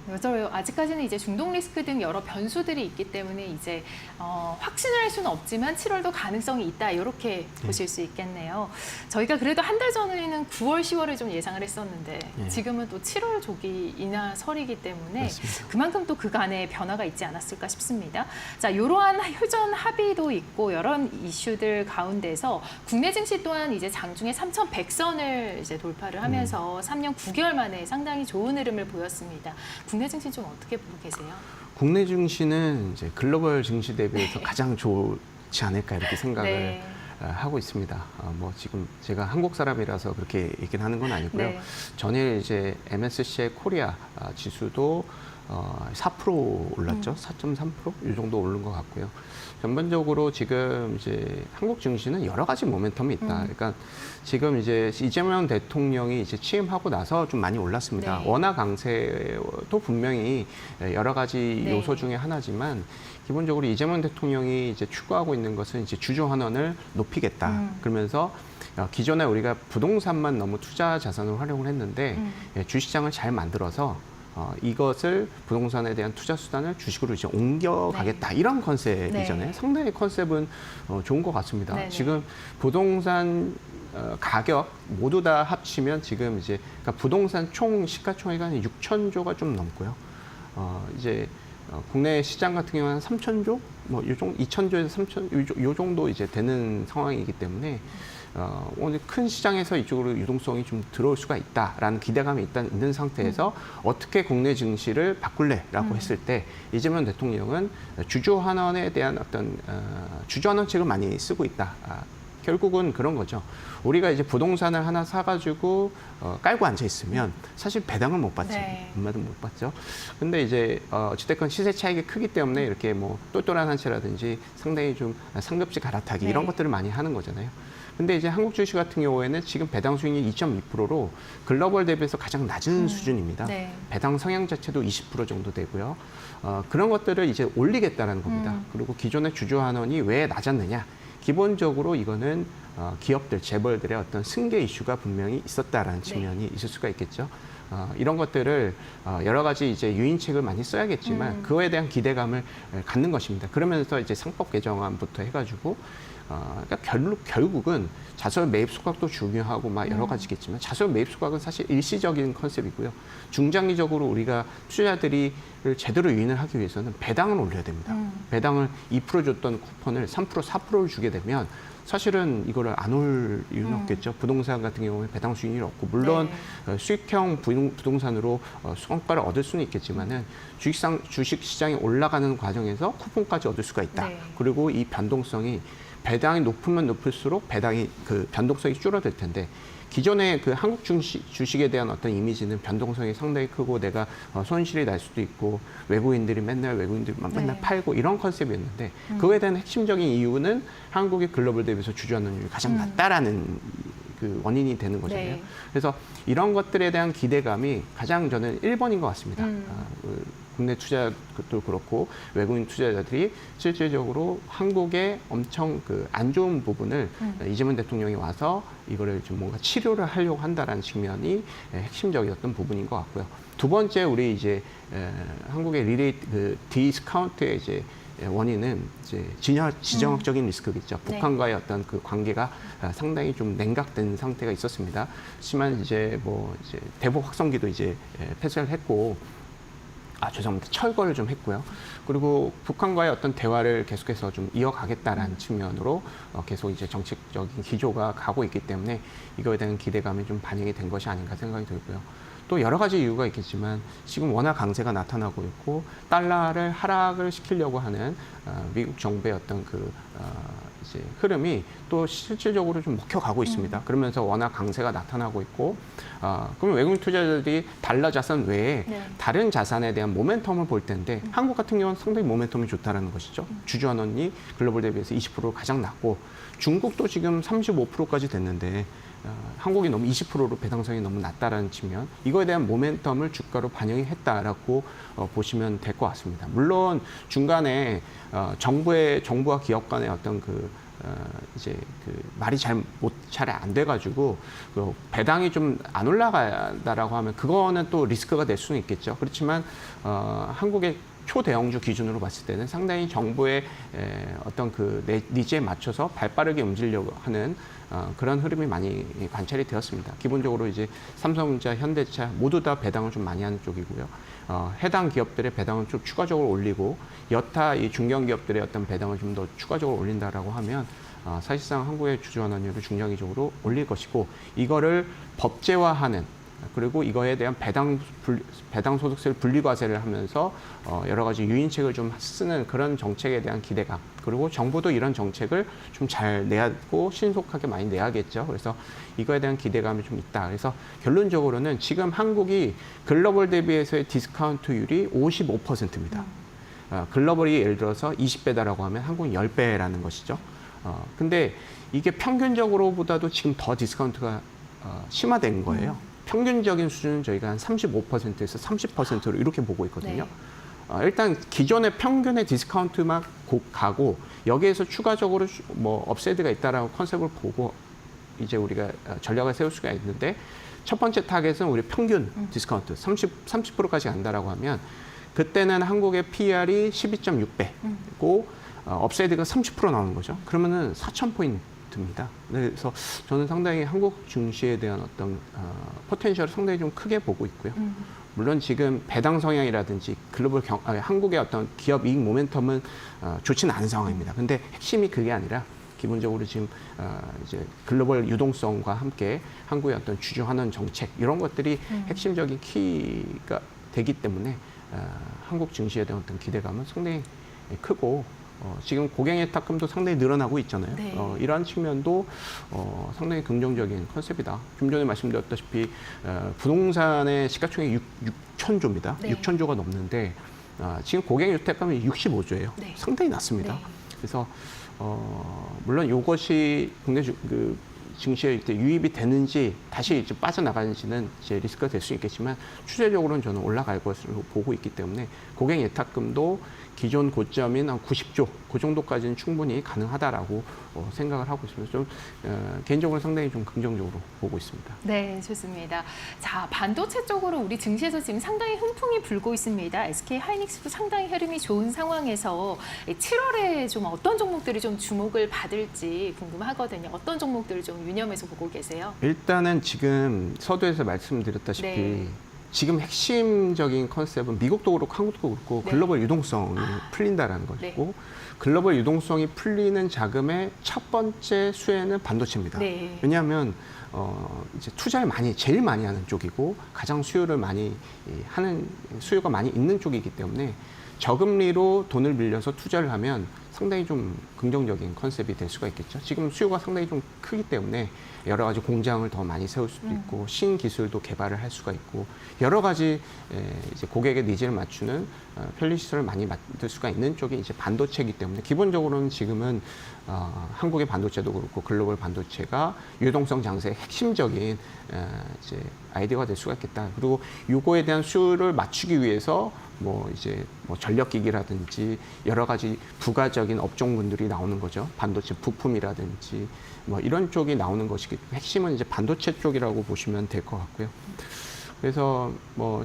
S1: 맞아요. 아직까지는 이제 중동 리스크 등 여러 변수들이 있기 때문에 이제 확신을 할 수는 없지만 7월도 가능성이 있다 이렇게 보실 수 있겠네요. 저희가 그래도 한 달 전에는 9월, 10월을 좀 예상을 했었는데 지금은 또 7월 조기 인하 설이기 때문에
S8: 맞습니다.
S1: 그만큼 또 그간의 변화가 있지 않았을까 싶습니다. 자, 이러한 휴전 합의도 있고 여러 이슈들 가운데서 국내 증시 또한 이제 장중에 3,100선을 이제 돌파를 하면서 3년 9개월 만에 상당히 좋은 흐름을 보였습니다. 국내 증시 좀 어떻게 보고 계세요?
S8: 국내 증시는 이제 글로벌 증시 대비해서 가장 좋지 않을까 이렇게 생각을 하고 있습니다. 뭐 지금 제가 한국 사람이라서 그렇게 얘기를 하는 건 아니고요. 전일 이제 MSCI 코리아 지수도 4% 올랐죠. 4.3% 이 정도 오른 것 같고요. 전반적으로 지금 이제 한국 증시는 여러 가지 모멘텀이 있다. 그러니까 지금 이제 이재명 대통령이 이제 취임하고 나서 좀 많이 올랐습니다. 원화 강세도 분명히 여러 가지 요소 중에 하나지만 기본적으로 이재명 대통령이 이제 추구하고 있는 것은 이제 주주 환원을 높이겠다. 그러면서 기존에 우리가 부동산만 너무 투자 자산으로 활용을 했는데 주시장을 잘 만들어서 이것을 부동산에 대한 투자 수단을 주식으로 이제 옮겨가겠다 이런 컨셉이잖아요. 상당히 컨셉은 좋은 것 같습니다. 지금 부동산 가격 모두 다 합치면 지금 이제 그러니까 부동산 총 시가총액이 한 6천조가 좀 넘고요. 이제 국내 시장 같은 경우는 3천조, 뭐 요 정도 2천조에서 3천 요 정도 이제 되는 상황이기 때문에. 오늘 큰 시장에서 이쪽으로 유동성이 좀 들어올 수가 있다라는 기대감이 일단 있는 상태에서 어떻게 국내 증시를 바꿀래라고 했을 때 이재명 대통령은 주주 환원에 대한 어떤 주주 환원책을 많이 쓰고 있다. 결국은 그런 거죠. 우리가 이제 부동산을 하나 사가지고 깔고 앉아 있으면 사실 배당을 못 받죠. 얼마든 못 받죠. 근데 이제 어찌됐건 시세 차익이 크기 때문에 이렇게 뭐 똘똘한 한 채라든지 상당히 좀 상급지 갈아타기 이런 것들을 많이 하는 거잖아요. 근데 이제 한국 주식 같은 경우에는 지금 배당 수익률 2.2%로 글로벌 대비해서 가장 낮은 수준입니다.
S1: 네.
S8: 배당 성향 자체도 20% 정도 되고요. 그런 것들을 이제 올리겠다는 겁니다. 그리고 기존의 주주환원이 왜 낮았느냐? 기본적으로 이거는 기업들, 재벌들의 어떤 승계 이슈가 분명히 있었다라는 측면이 있을 수가 있겠죠. 이런 것들을 여러 가지 이제 유인책을 많이 써야겠지만 그거에 대한 기대감을 갖는 것입니다. 그러면서 이제 상법 개정안부터 해가지고 그러니까 결국은 자설 매입 소각도 중요하고 막 여러 가지겠지만 자설 매입 소각은 사실 일시적인 컨셉이고요. 중장기적으로 우리가 투자자들이 제대로 유인을 하기 위해서는 배당을 올려야 됩니다. 배당을 2% 줬던 쿠폰을 3%, 4%를 주게 되면 사실은 이거를 안 올 이유는 없겠죠. 부동산 같은 경우에 배당 수익률이 없고 물론 수익형 부동산으로 성과를 얻을 수는 있겠지만은 주식 시장이 올라가는 과정에서 쿠폰까지 얻을 수가 있다.
S1: 네.
S8: 그리고 이 변동성이 배당이 높으면 높을수록 배당이 그 변동성이 줄어들 텐데 기존의 그 한국 주식에 대한 어떤 이미지는 변동성이 상당히 크고 내가 손실이 날 수도 있고 외국인들이 맨날 팔고 이런 컨셉이었는데 그거에 대한 핵심적인 이유는 한국의 글로벌 대비해서 주주환원율이 가장 낮다라는 그 원인이 되는 거잖아요.
S1: 네.
S8: 그래서 이런 것들에 대한 기대감이 가장 저는 1번인 것 같습니다. 국내 투자도 그렇고 외국인 투자자들이 실질적으로 한국의 엄청 그 안 좋은 부분을 이재명 대통령이 와서 이거를 좀 뭔가 치료를 하려고 한다라는 측면이 핵심적이었던 부분인 것 같고요. 두 번째 우리 이제 한국의 그 디스카운트의 이제 원인은 이제 지정학적인 리스크겠죠. 북한과의 어떤 그 관계가 상당히 좀 냉각된 상태가 있었습니다. 하지만 이제 대북 확성기도 이제 폐쇄를 했고. 죄송합니다. 철거를 좀 했고요. 그리고 북한과의 어떤 대화를 계속해서 좀 이어가겠다라는 측면으로 계속 이제 정책적인 기조가 가고 있기 때문에 이거에 대한 기대감이 좀 반영이 된 것이 아닌가 생각이 들고요. 또 여러 가지 이유가 있겠지만 지금 워낙 강세가 나타나고 있고 달러를 하락을 시키려고 하는 미국 정부의 어떤 그 이제 흐름이 또 실질적으로 좀 먹혀가고 있습니다. 그러면서 워낙 강세가 나타나고 있고 그러면 외국인 투자자들이 달러 자산 외에 다른 자산에 대한 모멘텀을 볼 텐데 한국 같은 경우는 상당히 모멘텀이 좋다라는 것이죠. 주주환원이 글로벌 대비해서 20% 가장 낮고 중국도 지금 35%까지 됐는데 한국이 너무 20%로 배당성이 너무 낮다라는 측면 이거에 대한 모멘텀을 주가로 반영이 했다라고 보시면 될 것 같습니다. 물론 중간에 정부와 기업 간의 어떤 이제 말이 잘 안 돼가지고 배당이 좀 안 올라가다라고 하면 그거는 또 리스크가 될 수는 있겠죠. 그렇지만 한국의 초대형주 기준으로 봤을 때는 상당히 정부의 어떤 그 니즈에 맞춰서 발빠르게 움직이려고 하는 그런 흐름이 많이 관찰이 되었습니다. 기본적으로 이제 삼성전자, 현대차 모두 다 배당을 좀 많이 하는 쪽이고요. 해당 기업들의 배당을 좀 추가적으로 올리고 여타 이 중견기업들의 어떤 배당을 좀 더 추가적으로 올린다라고 하면 사실상 한국의 주주환원율을 중장기적으로 올릴 것이고 이거를 법제화하는 그리고 이거에 대한 배당 소득세를 분리과세를 하면서 여러 가지 유인책을 좀 쓰는 그런 정책에 대한 기대감 그리고 정부도 이런 정책을 좀 잘 내고 신속하게 많이 내야겠죠. 그래서 이거에 대한 기대감이 좀 있다. 그래서 결론적으로는 지금 한국이 글로벌 대비해서의 디스카운트율이 55%입니다. 글로벌이 예를 들어서 20배다라고 하면 한국은 10배라는 것이죠. 근데 이게 평균적으로보다도 지금 더 디스카운트가 심화된 거예요. 평균적인 수준은 저희가 한 35%에서 30%로 이렇게 보고 있거든요. 일단 기존의 평균의 디스카운트만 가고 여기에서 추가적으로 업세이드가 있다라고 컨셉을 보고 이제 우리가 전략을 세울 수가 있는데 첫 번째 타겟은 우리 평균 디스카운트 30%까지 간다라고 하면 그때는 한국의 PR이 12.6배고 업세이드가 30% 나오는 거죠. 그러면은 4,000포인트입니다. 그래서 저는 상당히 한국 증시에 대한 어떤 포텐셜을 상당히 좀 크게 보고 있고요. 물론 지금 배당 성향이라든지 한국의 어떤 기업 이익 모멘텀은 좋지는 않은 상황입니다. 근데 핵심이 그게 아니라 기본적으로 지금 이제 글로벌 유동성과 함께 한국의 어떤 주주환원 정책 이런 것들이 핵심적인 키가 되기 때문에 한국 증시에 대한 어떤 기대감은 상당히 크고 지금 고객의 탁금도 상당히 늘어나고 있잖아요.
S1: 네.
S8: 이러한 측면도 상당히 긍정적인 컨셉이다. 좀 전에 말씀드렸다시피 부동산의 시가총액이 6천조입니다.
S1: 네.
S8: 6천조가 넘는데 지금 고객 유택감이 65조예요.
S1: 네.
S8: 상당히 낮습니다.
S1: 네.
S8: 그래서 물론 이것이 국내 증시에 이렇게 유입이 되는지 다시 이제 빠져나가는지는 이제 리스크가 될 수 있겠지만 추세적으로는 저는 올라갈 것으로 보고 있기 때문에 고객 예탁금도 기존 고점인 한 90조 그 정도까지는 충분히 가능하다라고 생각을 하고 있습니다. 좀 개인적으로 상당히 좀 긍정적으로 보고 있습니다.
S1: 네, 좋습니다. 자, 반도체 쪽으로 우리 증시에서 지금 상당히 훈풍이 불고 있습니다. SK 하이닉스도 상당히 흐름이 좋은 상황에서 7월에 좀 어떤 종목들이 좀 주목을 받을지 궁금하거든요. 어떤 종목들을 좀 유념해서 보고 계세요?
S8: 일단은 지금 서두에서 말씀드렸다시피
S1: 네.
S8: 지금 핵심적인 컨셉은 미국도 그렇고 한국도 그렇고
S1: 네.
S8: 글로벌 유동성이 풀린다라는 것이고 글로벌 유동성이 풀리는 자금의 첫 번째 수혜는 반도체입니다.
S1: 네.
S8: 왜냐하면 이제 투자를 제일 많이 하는 쪽이고 가장 수요가 많이 있는 쪽이기 때문에 저금리로 돈을 빌려서 투자를 하면 상당히 좀 긍정적인 컨셉이 될 수가 있겠죠. 지금 수요가 상당히 좀 크기 때문에 여러 가지 공장을 더 많이 세울 수도 있고 신기술도 개발을 할 수가 있고 여러 가지 이제 고객의 니즈를 맞추는 편리시설을 많이 만들 수가 있는 쪽이 이제 반도체이기 때문에 기본적으로는 지금은 한국의 반도체도 그렇고 글로벌 반도체가 유동성 장세의 핵심적인 이제 아이디어가 될 수가 있겠다. 그리고 요거에 대한 수요를 맞추기 위해서 이제 전력기기라든지 여러 가지 부가적인 업종군들이 나오는 거죠. 반도체 부품이라든지 이런 쪽이 나오는 것이기 때문에 핵심은 이제 반도체 쪽이라고 보시면 될 것 같고요. 그래서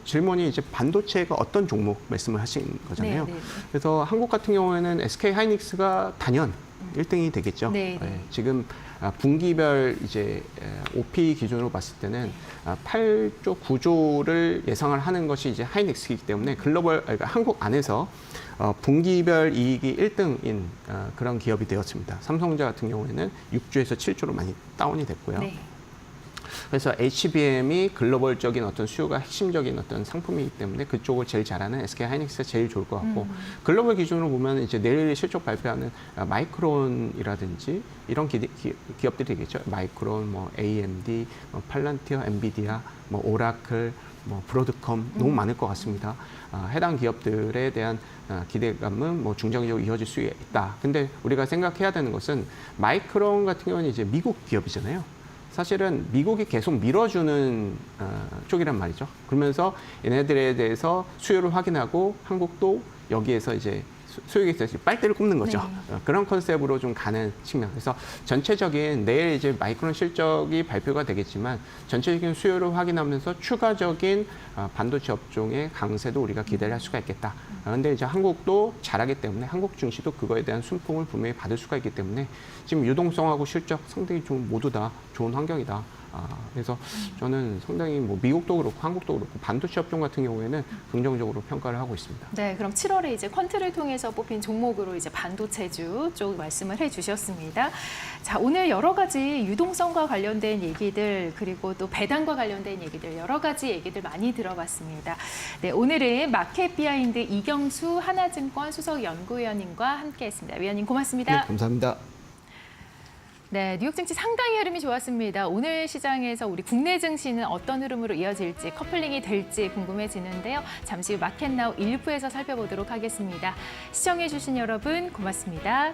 S8: 질문이 이제 반도체가 어떤 종목 말씀을 하신 거잖아요.
S1: 네.
S8: 그래서 한국 같은 경우에는 SK 하이닉스가 단연 1등이 되겠죠.
S1: 네.
S8: 지금 분기별 이제 OP 기준으로 봤을 때는 8조, 9조를 예상을 하는 것이 이제 하이닉스이기 때문에 그러니까 한국 안에서 분기별 이익이 1등인 그런 기업이 되었습니다. 삼성전자 같은 경우에는 6조에서 7조로 많이 다운이 됐고요.
S1: 네.
S8: 그래서 HBM이 글로벌적인 어떤 수요가 핵심적인 어떤 상품이기 때문에 그쪽을 제일 잘하는 SK 하이닉스가 제일 좋을 것 같고 글로벌 기준으로 보면 이제 내일 실적 발표하는 마이크론이라든지 이런 기업들이 되겠죠. 마이크론, AMD, 팔란티어, 엔비디아, 오라클, 브로드컴 너무 많을 것 같습니다. 해당 기업들에 대한 기대감은 중장기적으로 이어질 수 있다. 근데 우리가 생각해야 되는 것은 마이크론 같은 경우는 이제 미국 기업이잖아요. 사실은 미국이 계속 밀어주는 쪽이란 말이죠. 그러면서 얘네들에 대해서 수요를 확인하고 한국도 여기에서 이제 소유에 있어서 빨대를 꼽는 거죠.
S1: 네.
S8: 그런 컨셉으로 좀 가는 측면. 그래서 전체적인 내일 이제 마이크론 실적이 발표가 되겠지만 전체적인 수요를 확인하면서 추가적인 반도체 업종의 강세도 우리가 기대를 할 수가 있겠다. 그런데 이제 한국도 잘하기 때문에 한국 증시도 그거에 대한 순풍을 분명히 받을 수가 있기 때문에 지금 유동성하고 실적 상당히 좀 모두 다 좋은 환경이다. 그래서 저는 상당히 미국도 그렇고 한국도 그렇고 반도체 업종 같은 경우에는 긍정적으로 평가를 하고 있습니다.
S1: 네, 그럼 7월에 이제 퀀트를 통해서 뽑힌 종목으로 이제 반도체주 쪽 말씀을 해주셨습니다. 자, 오늘 여러 가지 유동성과 관련된 얘기들 그리고 또 배당과 관련된 얘기들 여러 가지 얘기들 많이 들어봤습니다. 네, 오늘은 마켓 비하인드 이경수 하나증권 수석 연구위원님과 함께했습니다. 위원님 고맙습니다.
S8: 네, 감사합니다.
S1: 네, 뉴욕 증시 상당히 흐름이 좋았습니다. 오늘 시장에서 우리 국내 증시는 어떤 흐름으로 이어질지 커플링이 될지 궁금해지는데요. 잠시 후 마켓나우 1부에서 살펴보도록 하겠습니다. 시청해주신 여러분 고맙습니다.